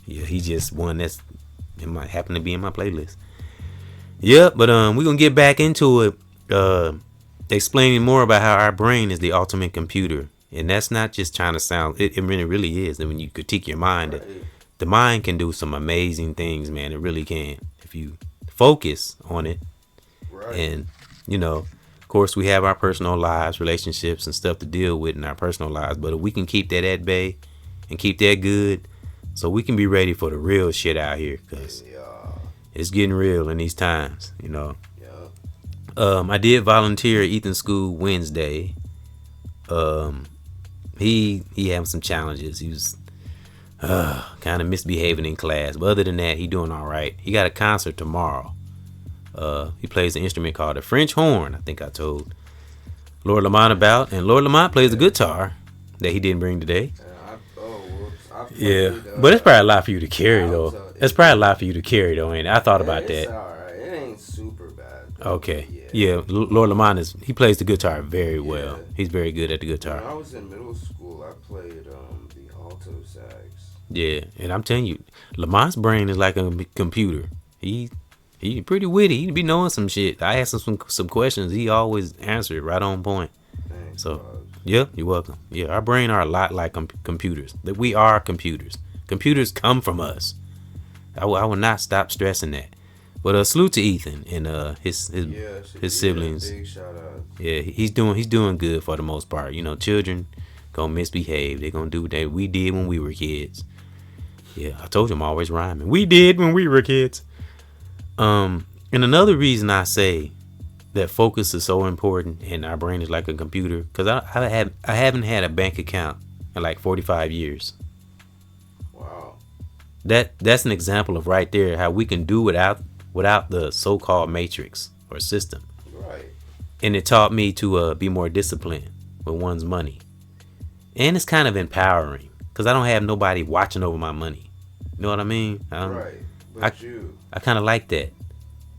Speaker 1: Yeah, he just one that's might happen to be in my playlist. Yeah, but we're gonna get back into it, explaining more about how our brain is the ultimate computer. And that's not just trying to sound, it really is. And when you critique your mind, the mind can do some amazing things, man. It really can. If you focus on it. Right. And, of course, we have our personal lives, relationships, and stuff to deal with in our personal lives. But if we can keep that at bay and keep that good, so we can be ready for the real shit out here, because it's getting real in these times, Yeah. I did volunteer at Ethan's school Wednesday. He had some challenges. He was kind of misbehaving in class. But other than that, he doing all right. He got a concert tomorrow. He plays an instrument called the French horn. I think I told Lord Lamont about. And Lord Lamont plays the guitar that he didn't bring today.
Speaker 2: I
Speaker 1: Yeah, but it's probably a lot for you to carry though. It's probably a lot for you to carry though, ain't it? I thought about that.
Speaker 2: It's alright. It ain't super bad.
Speaker 1: Okay. Yeah, Lord Lamont he plays the guitar very well. He's very good at the guitar.
Speaker 2: When I was in middle school, I played the alto sax.
Speaker 1: Yeah, and I'm telling you, Lamont's brain is like a computer. He pretty witty. He be knowing some shit. I asked him some questions. He always answered right on point.
Speaker 2: Thanks,
Speaker 1: so,
Speaker 2: Bob.
Speaker 1: Yeah, you're welcome. Yeah, our brain are a lot like computers. That we are computers. Computers come from us. I will not stop stressing that. But salute to Ethan and his siblings.
Speaker 2: Big shout out.
Speaker 1: Yeah, he's doing good for the most part. You know, children gonna misbehave. They're gonna do what we did when we were kids. Yeah, I told you I'm always rhyming. We did when we were kids. And another reason I say that focus is so important and our brain is like a computer, because I haven't had a bank account in like 45 years.
Speaker 2: Wow.
Speaker 1: That's an example of right there how we can do without the so-called matrix or system.
Speaker 2: Right.
Speaker 1: And it taught me to be more disciplined with one's money. And it's kind of empowering because I don't have nobody watching over my money. You know what I mean?
Speaker 2: Right. But
Speaker 1: I kind of like that.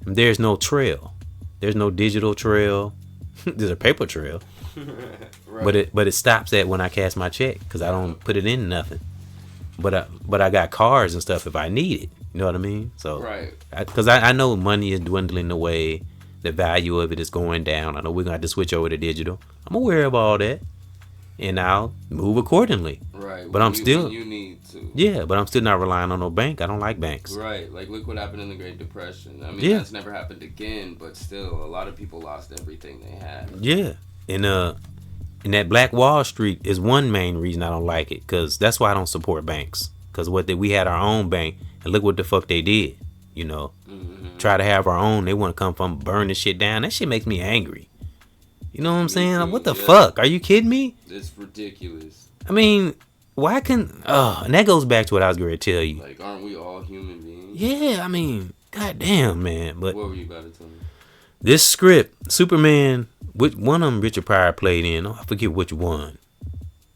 Speaker 1: There's no trail. There's no digital trail. There's a paper trail. Right. But it stops at when I cash my check because I don't put it in nothing. But I got cards and stuff if I need it. You know what I mean? So
Speaker 2: right.
Speaker 1: Because I know money is dwindling away. The value of it is going down. I know we're gonna have to switch over to digital. I'm aware of all that, and I'll move accordingly.
Speaker 2: Right.
Speaker 1: But
Speaker 2: you need to.
Speaker 1: Yeah, but I'm still not relying on no bank. I don't like banks.
Speaker 2: Right. Like look what happened in the Great Depression. I mean, that's never happened again. But still, a lot of people lost everything they had.
Speaker 1: Yeah, and that Black Wall Street is one main reason I don't like it. Cause that's why I don't support banks. Cause we had our own bank, and look what the fuck they did. You know, try to have our own. They want to come from burn this shit down. That shit makes me angry. You know what I'm saying? Like, what the fuck? Are you kidding me?
Speaker 2: It's ridiculous.
Speaker 1: I mean, why can? And that goes back to what I was going to tell you.
Speaker 2: Like, aren't we all human beings?
Speaker 1: Yeah, I mean, goddamn, man. But
Speaker 2: what were you about to tell me?
Speaker 1: This script, Superman, which one of them Richard Pryor played in? Oh, I forget which one.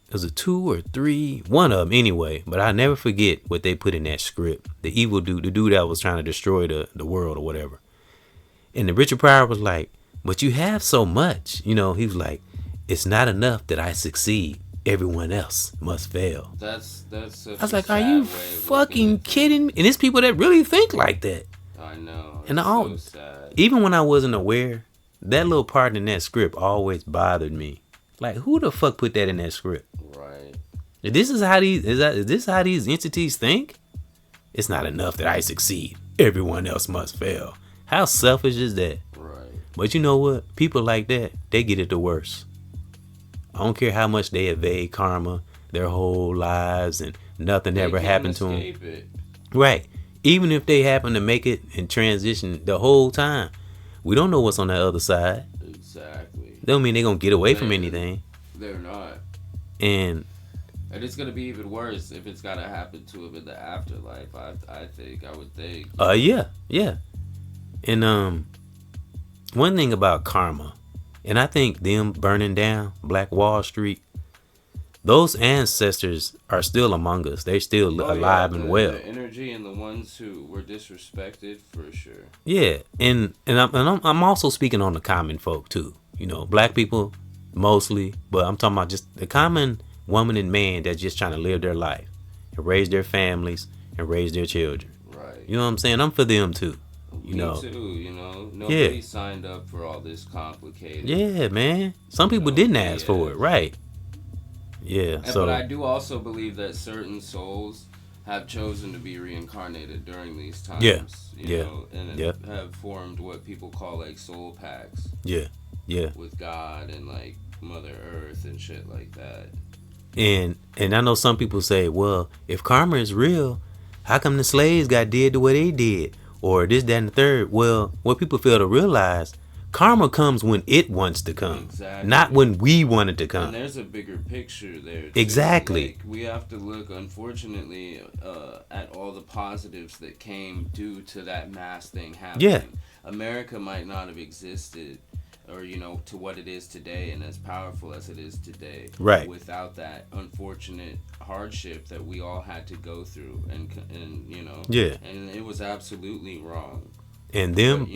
Speaker 1: It was a 2 or 3, one of them anyway. But I never forget what they put in that script. The evil dude, the dude that was trying to destroy the world or whatever. And the Richard Pryor was like, but you have so much. You know, he was like, it's not enough that I succeed. Everyone else must fail.
Speaker 2: That's
Speaker 1: I was like, are you fucking kidding me? And it's people that really think like that.
Speaker 2: I know.
Speaker 1: And
Speaker 2: so sad.
Speaker 1: Even when I wasn't aware, that little part in that script always bothered me. Like, who the fuck put that in that script?
Speaker 2: Right.
Speaker 1: Is this how these entities think? It's not enough that I succeed. Everyone else must fail. How selfish is that?
Speaker 2: Right.
Speaker 1: But you know what? People like that, they get it the worst. I don't care how much they evade karma their whole lives and nothing ever happened to them.
Speaker 2: It.
Speaker 1: Right. Even if they happen to make it and transition the whole time, we don't know what's on the other side.
Speaker 2: Exactly.
Speaker 1: Don't mean they're going to get away from anything.
Speaker 2: They're not.
Speaker 1: And
Speaker 2: it's going to be even worse if it's got to happen to them in the afterlife, I would think.
Speaker 1: Yeah. And one thing about karma, and I think them burning down Black Wall Street, those ancestors are still among us. They're still alive and well.
Speaker 2: The energy and the ones who were disrespected, for sure.
Speaker 1: Yeah, and I'm also speaking on the common folk too. You know, black people mostly, but I'm talking about just the common woman and man that's just trying to live their life and raise their families and raise their children.
Speaker 2: Right.
Speaker 1: You know what I'm saying? I'm for them too.
Speaker 2: Me too, you know. Nobody signed up for all this complicated.
Speaker 1: Yeah, man. Some people didn't ask for it, right? Yeah.
Speaker 2: But I do also believe that certain souls have chosen to be reincarnated during these times. You know, and have formed what people call like soul pacts. Yeah. With God and like Mother Earth and shit like that.
Speaker 1: And I know some people say, well, if karma is real, how come the slaves got did the way they did? Or this, that, and the third. Well, what people fail to realize, karma comes when it wants to come. Exactly. Not when we want it to come.
Speaker 2: And there's a bigger picture there, too.
Speaker 1: Exactly.
Speaker 2: Like, we have to look, unfortunately, at all the positives that came due to that mass thing happening.
Speaker 1: Yeah.
Speaker 2: America might not have existed or to what it is today, and as powerful as it is today,
Speaker 1: right,
Speaker 2: without that unfortunate hardship that we all had to go through, and
Speaker 1: yeah,
Speaker 2: and it was absolutely wrong.
Speaker 1: And them,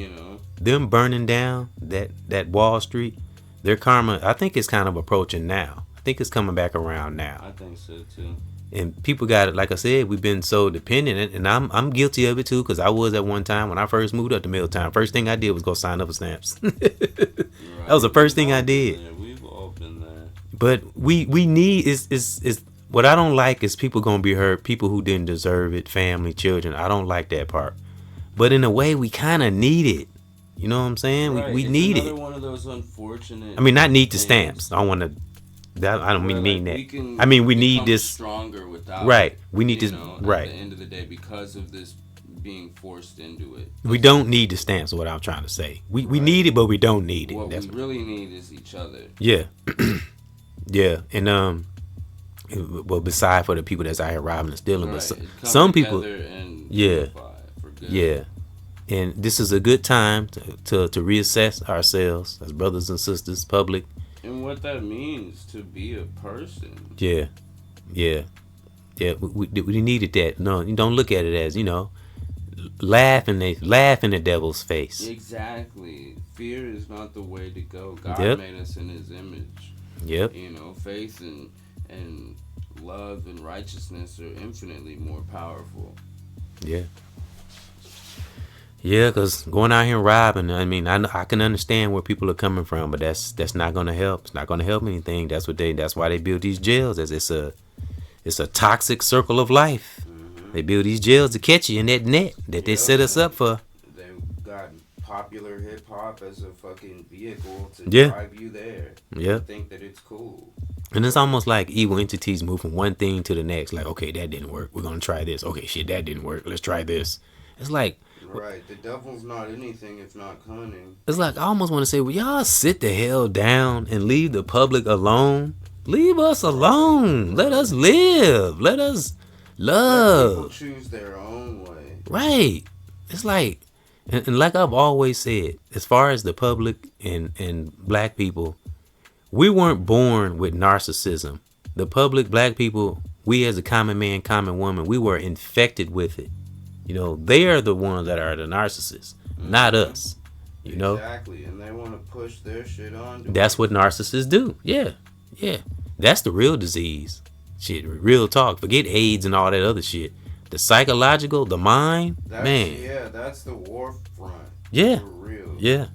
Speaker 2: but,
Speaker 1: them burning down that Wall Street, their karma, I think it's kind of approaching now. I think it's coming back around now.
Speaker 2: I think so too.
Speaker 1: And people got it, like I said, we've been so dependent, and I'm guilty of it too, because I was at one time when I first moved up to Milltown. First thing I did was go sign up for stamps. That was the first thing I did.
Speaker 2: We've all been there.
Speaker 1: But we need is what I don't like is people gonna be hurt, people who didn't deserve it, family, children. I don't like that part. But in a way, we kind of need it. You know what I'm saying?
Speaker 2: Right.
Speaker 1: We need
Speaker 2: it.
Speaker 1: it.
Speaker 2: One of those unfortunate.
Speaker 1: I mean, not need the stamps. I don't want to. I don't mean that. I mean, we need this.
Speaker 2: Stronger without.
Speaker 1: Right. We need this. Right.
Speaker 2: At the end of the day, because of this being forced into it.
Speaker 1: We don't need the stamps. Is what I'm trying to say. We need it, but we don't need it.
Speaker 2: What we really need is each other.
Speaker 1: Yeah. Yeah. And well, beside for the people that's out here robbing and stealing,
Speaker 2: right.
Speaker 1: But some people. Yeah.
Speaker 2: Good.
Speaker 1: Yeah. And this is a good time to reassess ourselves as brothers and sisters, public.
Speaker 2: And what that means to be a person.
Speaker 1: Yeah. Yeah. Yeah. We needed that. No, you don't look at it as, laugh in the devil's face.
Speaker 2: Exactly. Fear is not the way to go. God made us in his image.
Speaker 1: Yep.
Speaker 2: Faith and love and righteousness are infinitely more powerful.
Speaker 1: Yeah. Yeah, because going out here and robbing, I mean, I can understand where people are coming from, but that's not going to help. It's not going to help anything. That's why they build these jails. As it's a toxic circle of life. Mm-hmm. They build these jails to catch you in that net that they set us up for.
Speaker 2: They got popular hip hop as a fucking vehicle to drive you there.
Speaker 1: Yeah.
Speaker 2: Think that it's cool.
Speaker 1: And it's almost like evil entities move from one thing to the next. Like, okay, that didn't work. We're going to try this. Okay, shit, that didn't work. Let's try this. It's like...
Speaker 2: Right. The devil's not anything if not cunning.
Speaker 1: It's like I almost want to say, well, y'all sit the hell down and leave the public alone. Leave us alone. Let us live. Let us love.
Speaker 2: Let people choose their own way.
Speaker 1: Right. It's like, and like I've always said, as far as the public and black people, we weren't born with narcissism. The public, black people, we as a common man, common woman, we were infected with it. They are the ones that are the narcissists, not us.
Speaker 2: Exactly, and they want to push their shit on.
Speaker 1: That's what narcissists do. Yeah, yeah. That's the real disease. Shit, real talk. Forget AIDS and all that other shit. The psychological, the mind, man.
Speaker 2: Yeah, that's the war front.
Speaker 1: Yeah,
Speaker 2: for real.
Speaker 1: Yeah,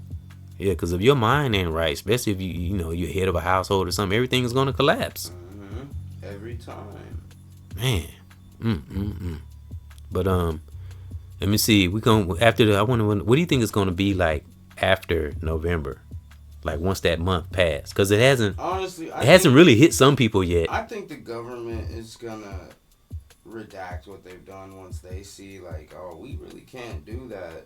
Speaker 1: yeah. Because if your mind ain't right, especially if you're head of a household or something, everything is gonna collapse.
Speaker 2: Mm-hmm. Every time.
Speaker 1: Man. But let me see. We going after I wonder what do you think it's gonna be like after November, like once that month passed? Because it hasn't really hit some people yet.
Speaker 2: I think the government is gonna redact what they've done once they see like, oh, we really can't do that.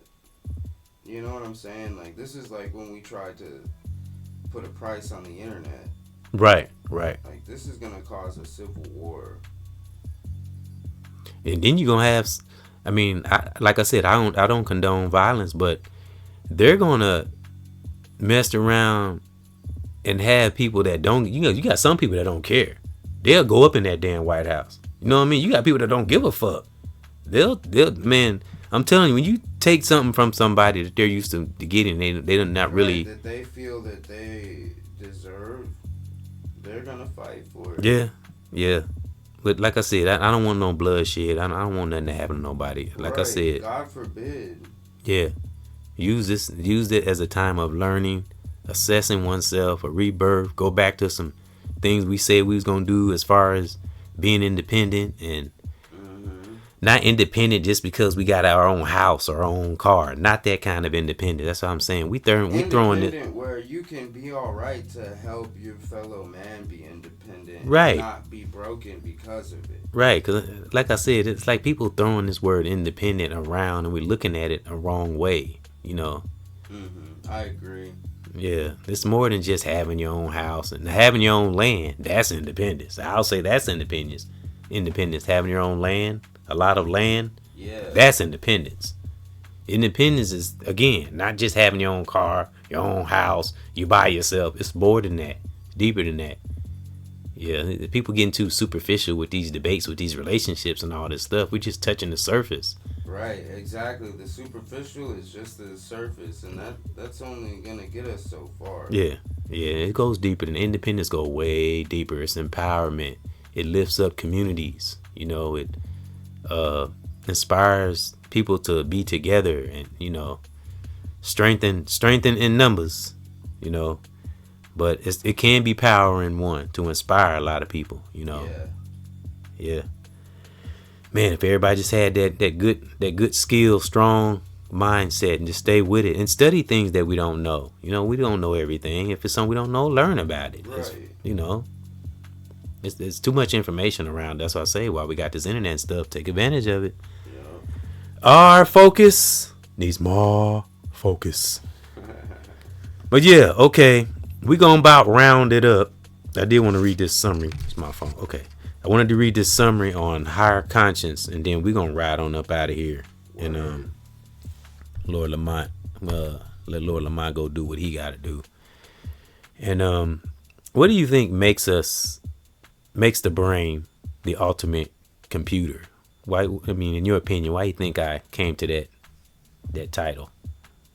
Speaker 2: You know what I'm saying? Like this is like when we tried to put a price on the internet.
Speaker 1: Right.
Speaker 2: Like this is gonna cause a civil war.
Speaker 1: And then you're gonna have. I mean, like I said, I don't condone violence, but they're gonna mess around and have people that don't. You got some people that don't care. They'll go up in that damn White House. You know what I mean? You got people that don't give a fuck. They'll man. I'm telling you, when you take something from somebody that they're used to getting, they're not really
Speaker 2: that they feel that they deserve. They're gonna fight for it.
Speaker 1: Yeah. But like I said, I don't want no bloodshed. I don't want nothing to happen to nobody. Like I said,
Speaker 2: God forbid.
Speaker 1: Yeah, use it as a time of learning, assessing oneself, a rebirth. Go back to some things we said we was gonna do as far as being independent and not independent just because we got our own house, our own car. Not that kind of independent. That's what I'm saying. We throwing it
Speaker 2: where you can be all right to help your fellow man be independent,
Speaker 1: right?
Speaker 2: And not be broken because of it,
Speaker 1: right? Because like I said, it's like people throwing this word independent around, and we're looking at it a wrong way.
Speaker 2: I agree.
Speaker 1: Yeah, it's more than just having your own house and having your own land. That's independence. I'll say that's independence. Independence, having your own land. A lot of land,
Speaker 2: yeah,
Speaker 1: that's independence. Independence is, again, not just having your own car, your own house, you by yourself. It's more than that, deeper than that. Yeah, people getting too superficial with these debates, with these relationships and all this stuff. We're just touching the surface.
Speaker 2: Right, exactly. The superficial is just the surface, and that's only gonna get us so far.
Speaker 1: Yeah, it goes deeper than independence. Go way deeper. It's empowerment. It lifts up communities. You know, it inspires people to be together, and strengthen in numbers. But it can be power in one to inspire a lot of people. Yeah. Man, if everybody just had that good skill, strong mindset, and just stay with it and study things that we don't know. We don't know everything. If it's something we don't know, learn about it.
Speaker 2: Right.
Speaker 1: It's too much information around. That's why I say, while we got this internet stuff, take advantage of it.
Speaker 2: Yeah.
Speaker 1: Our focus needs more focus. But yeah, okay. We're going to about round it up. I did want to read this summary. It's my phone. Okay. I wanted to read this summary on higher conscience, and then we're going to ride on up out of here. And Lord Lamont, let Lord Lamont go do what he got to do. And what do you think makes the brain the ultimate computer? Why? I mean, in your opinion, why do you think I came to that title?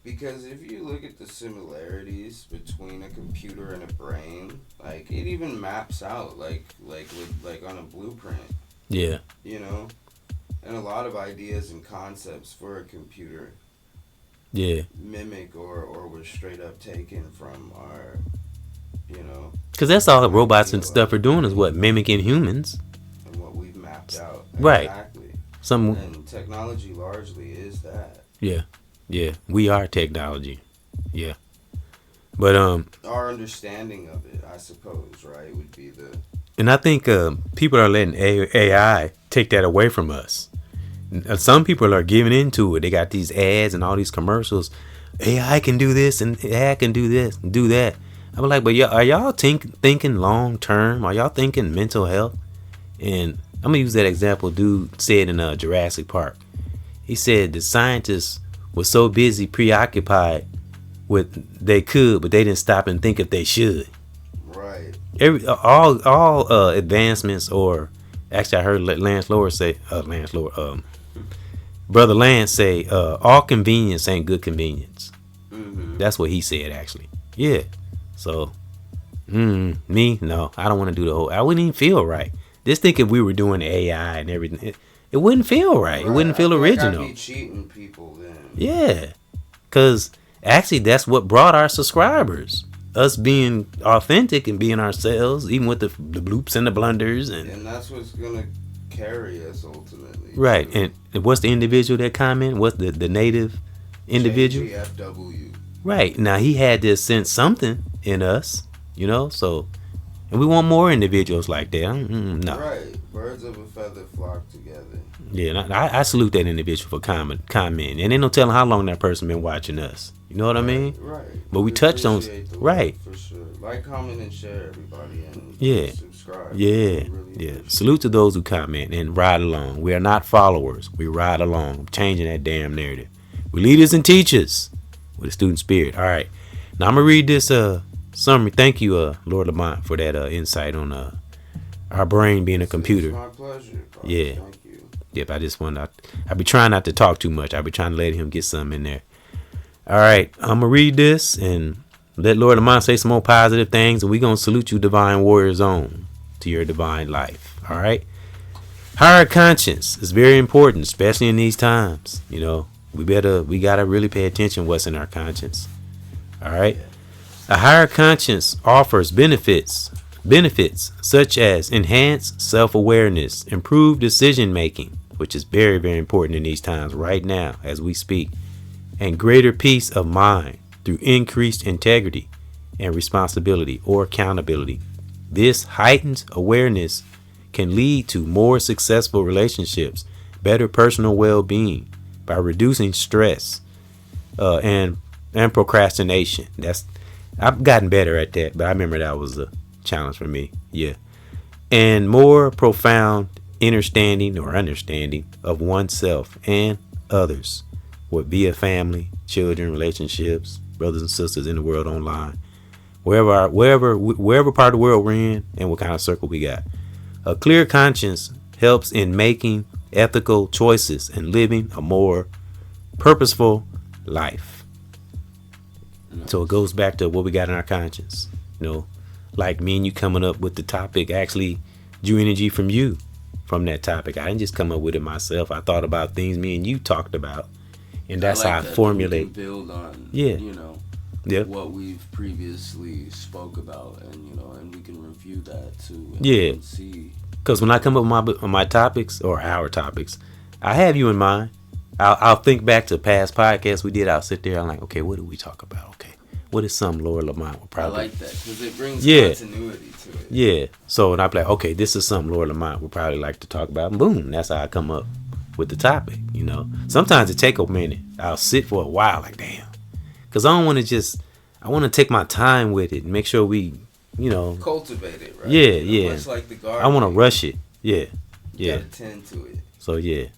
Speaker 2: Because if you look at the similarities between a computer and a brain, like, it even maps out like on a blueprint.
Speaker 1: Yeah.
Speaker 2: And a lot of ideas and concepts for a computer.
Speaker 1: Yeah.
Speaker 2: Mimic or were straight up taken from our,
Speaker 1: Because that's all the robots and stuff are doing, is what? Mimicking humans.
Speaker 2: And what we've mapped out.
Speaker 1: Right.
Speaker 2: Exactly.
Speaker 1: And
Speaker 2: technology largely is that.
Speaker 1: Yeah. Yeah, we are technology. Yeah. But
Speaker 2: our understanding of it, I suppose, right, would be the.
Speaker 1: And I think people are letting AI take that away from us. Some people are giving into it. They got these ads and all these commercials. AI can do this and AI can do this and do that. I'm like, but are y'all thinking long term? Are y'all thinking mental health? And I'm gonna use that example dude said in Jurassic Park. He said the scientists was so busy, preoccupied with they could, but they didn't stop and think if they should.
Speaker 2: Right.
Speaker 1: All advancements, or actually I heard Brother Lance say, all convenience ain't good convenience.
Speaker 2: Mm-hmm.
Speaker 1: That's what he said, actually. Yeah. So, me, no, I don't want to do the whole. I wouldn't even feel right. Just think if we were doing AI and everything, it wouldn't feel right. It wouldn't feel original.
Speaker 2: I'd be cheating people then.
Speaker 1: Yeah, because actually that's what brought our subscribers. Us being authentic and being ourselves, even with the bloops and the blunders. And
Speaker 2: that's what's going to carry us ultimately.
Speaker 1: Right. And what's the individual that comment? What's the native individual?
Speaker 2: JGFW.
Speaker 1: Right. Now, he had to sense something in us, so. And we want more individuals like that. No.
Speaker 2: Right. Birds of a feather flock together.
Speaker 1: Yeah, and I salute that individual for comment. And ain't no telling how long that person been watching us. You know what I mean?
Speaker 2: Right.
Speaker 1: But we touched on right.
Speaker 2: For sure. Like, comment, and share, everybody, and subscribe.
Speaker 1: Yeah. Salute to those who comment and ride along. We are not followers. We ride along, changing that damn narrative. We leaders and teachers with a student spirit. All right. Now I'm gonna read this summary. Thank you, Lord Lamont, for that insight on our brain being a computer.
Speaker 2: It's my pleasure.
Speaker 1: Yeah.
Speaker 2: Thank you.
Speaker 1: Yep, I be trying not to talk too much. I be trying to let him get something in there. All right, I'm going to read this and let Lord Lamont say some more positive things, and we're going to salute you, Divine Warrior Zone, to your divine life. All right? Higher conscience is very important, especially in these times. We got to really pay attention what's in our conscience. All right? A higher conscience offers benefits such as enhanced self-awareness, improved decision-making, which is very, very important in these times right now as we speak, and greater peace of mind through increased integrity and responsibility or accountability. This heightened awareness can lead to more successful relationships, better personal well-being by reducing stress and procrastination. I've gotten better at that, but I remember that was a challenge for me. Yeah. And more profound understanding of oneself and others. via family, children, relationships, brothers and sisters in the world online, wherever part of the world we're in, and what kind of circle we got. A clear conscience helps in making ethical choices and living a more purposeful life. So it goes back to what we got in our conscience. Like me and you coming up with the topic actually drew energy from you, from that topic. I didn't just come up with it myself. I thought about things me and you talked about, and that's how I formulate.
Speaker 2: We can build on, what we've previously spoke about, and we can review that too. And see.
Speaker 1: Because when I come up with my topics or our topics, I have you in mind. I'll think back to past podcasts we did. I'll sit there. I'm like, okay, what did we talk about? Okay, what is something Laura Lamont would probably?
Speaker 2: I like that because it brings continuity to it.
Speaker 1: Yeah. So and I'm like, okay, this is something Laura Lamont would probably like to talk about. And boom, that's how I come up with the topic. Sometimes it take a minute. I'll sit for a while, like damn, because I don't want to just. I want to take my time with it and make sure we,
Speaker 2: cultivate it, right?
Speaker 1: Yeah.
Speaker 2: Much like the garden.
Speaker 1: I want to rush it. Yeah.
Speaker 2: You gotta tend to it.
Speaker 1: So yeah.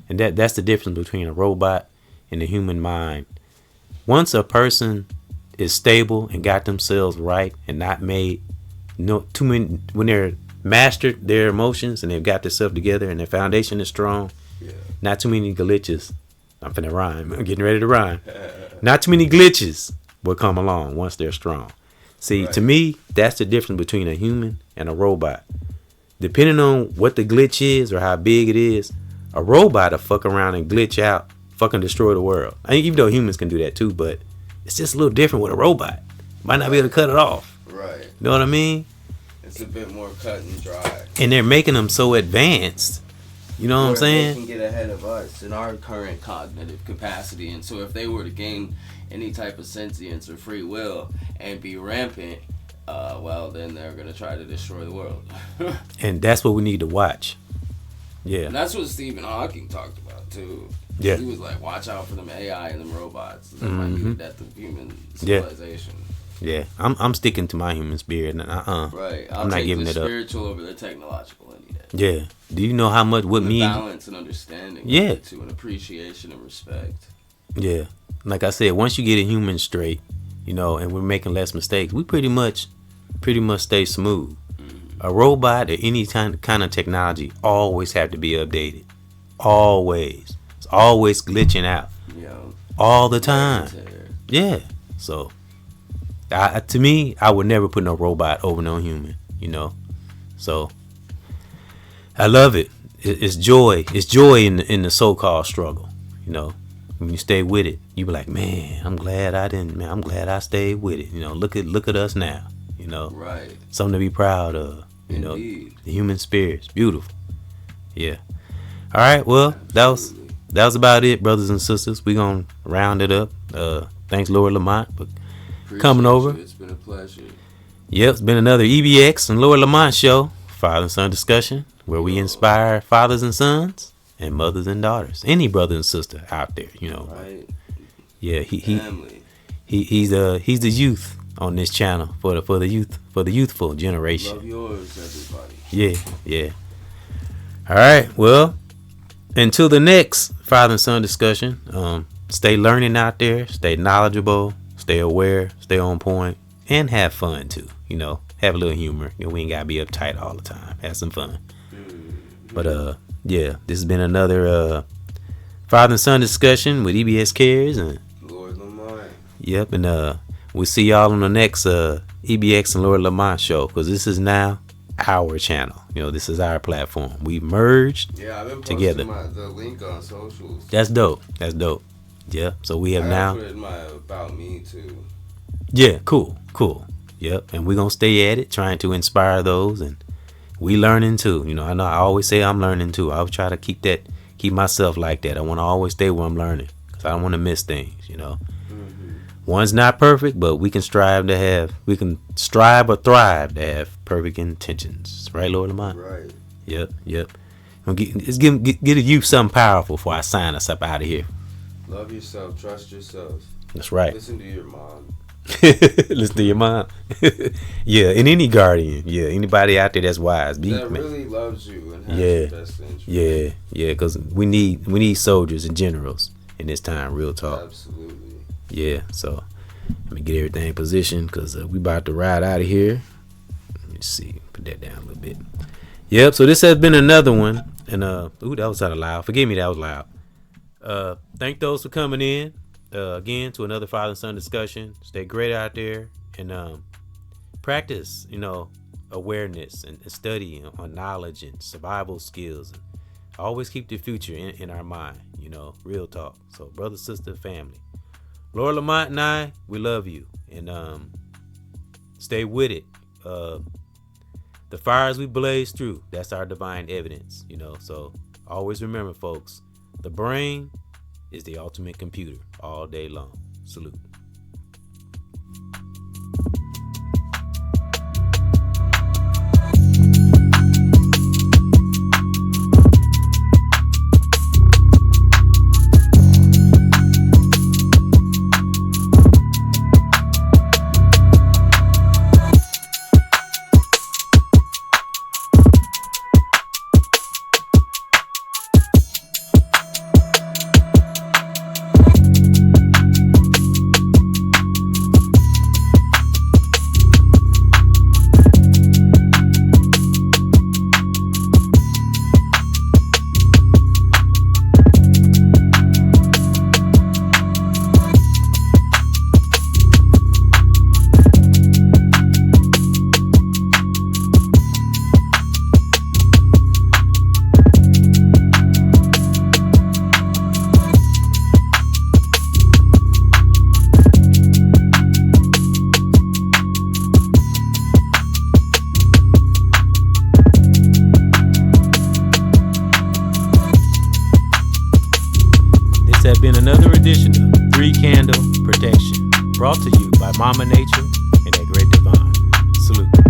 Speaker 1: And that's the difference between a robot and the human mind. Once a person is stable and got themselves right and not made too many, when they're mastered their emotions and they've got themselves together and their foundation is strong, not too many glitches. I'm finna rhyme. I'm getting ready to rhyme. Not too many glitches will come along once they're strong. See, to me, that's the difference between a human and a robot. Depending on what the glitch is or how big it is, a robot will fuck around and glitch out, fucking destroy the world. I mean, even though humans can do that too, but it's just a little different with a robot. Might not be able to cut it off.
Speaker 2: Right.
Speaker 1: You know what I mean?
Speaker 2: It's a bit more cut and dry.
Speaker 1: And they're making them so advanced. You know what I'm saying?
Speaker 2: They can get ahead of us in our current cognitive capacity. And so if they were to gain any type of sentience or free will and be rampant, then they're going to try to destroy the world.
Speaker 1: And that's what we need to watch. Yeah.
Speaker 2: And that's what Stephen Hawking talked about, too.
Speaker 1: Yeah.
Speaker 2: He was like, watch out for them AI and them robots. That might be the death of human civilization.
Speaker 1: Yeah. I'm sticking to my human spirit.
Speaker 2: Right.
Speaker 1: I'm not giving it up.
Speaker 2: Spiritual over the technological any day.
Speaker 1: Yeah. Do you know how much
Speaker 2: balance and understanding.
Speaker 1: Yeah.
Speaker 2: To an appreciation and respect.
Speaker 1: Yeah. Like I said, once you get a human straight, and we're making less mistakes, we pretty much stay smooth. A robot or any kind of technology always have to be updated. Always. It's always glitching out.
Speaker 2: Yeah.
Speaker 1: All the time. Yeah. So, to me, I would never put no robot over no human, So, I love it. It's joy. It's joy in the so-called struggle, When you stay with it, you be like, man, I'm glad I stayed with it. Look at us now,
Speaker 2: Right.
Speaker 1: Something to be proud of.
Speaker 2: Indeed.
Speaker 1: The human spirit's beautiful. Yeah. All right. Well, that was about it, brothers and sisters. We're gonna round it up. Thanks, Laura Lamont, for coming over.
Speaker 2: It's been a pleasure.
Speaker 1: Yep, it's been another EBX and Laura Lamont show, father and son discussion, where we inspire fathers and sons and mothers and daughters, any brother and sister out there,
Speaker 2: Right.
Speaker 1: Yeah, he's the youth on this channel for the youthful generation.
Speaker 2: Love yours, everybody.
Speaker 1: Yeah. All right. Well, until the next father and son discussion, stay learning out there, stay knowledgeable, stay aware, stay on point, and have fun too. Have a little humor. We ain't gotta be uptight all the time. Have some fun. But this has been another father and son discussion with EBXCARES and
Speaker 2: Lord Lamont.
Speaker 1: Yep, and we'll see y'all on the next EBX and Lord Lamont show, because this is now our channel. This is our platform. We merged
Speaker 2: I've been
Speaker 1: together.
Speaker 2: The link on socials.
Speaker 1: That's dope. Yeah. So we have now.
Speaker 2: I put it in my About Me too.
Speaker 1: Yeah. Cool. Yep. And we're gonna stay at it, trying to inspire those, and we learning too. I know I always say I'm learning too. I would try to keep myself like that. I want to always stay where I'm learning, because I don't want to miss things. One's not perfect, but we can strive or thrive to have perfect intentions. Right, Lord Lamont?
Speaker 2: Right.
Speaker 1: Yep. Let's give you something powerful before I sign us up out of here.
Speaker 2: Love yourself. Trust yourself.
Speaker 1: That's right.
Speaker 2: Listen to your mom.
Speaker 1: Listen to your mom. Yeah, and any guardian. Yeah, anybody out there that's wise.
Speaker 2: That really loves you and has your best interest.
Speaker 1: Yeah, because we need soldiers and generals in this time. Real talk.
Speaker 2: Absolutely.
Speaker 1: Yeah. So let me get everything positioned because we about to ride out of here. Let me see. Put that down a little bit. Yep. So this has been another one. And that was kind of loud. Forgive me, that was loud. Thank those for coming in again to another father and son discussion. Stay great out there and practice, awareness and study on knowledge and survival skills. And always keep the future in our mind, real talk. So brother, sister, family, Lord Lamont and I, we love you and stay with it. The fires we blaze through, that's our divine evidence, so always remember, folks, the brain is the ultimate computer all day long. Salute. This has been another edition of 3 Candle Protection, brought to you by Mama Nature and that great divine. Salute.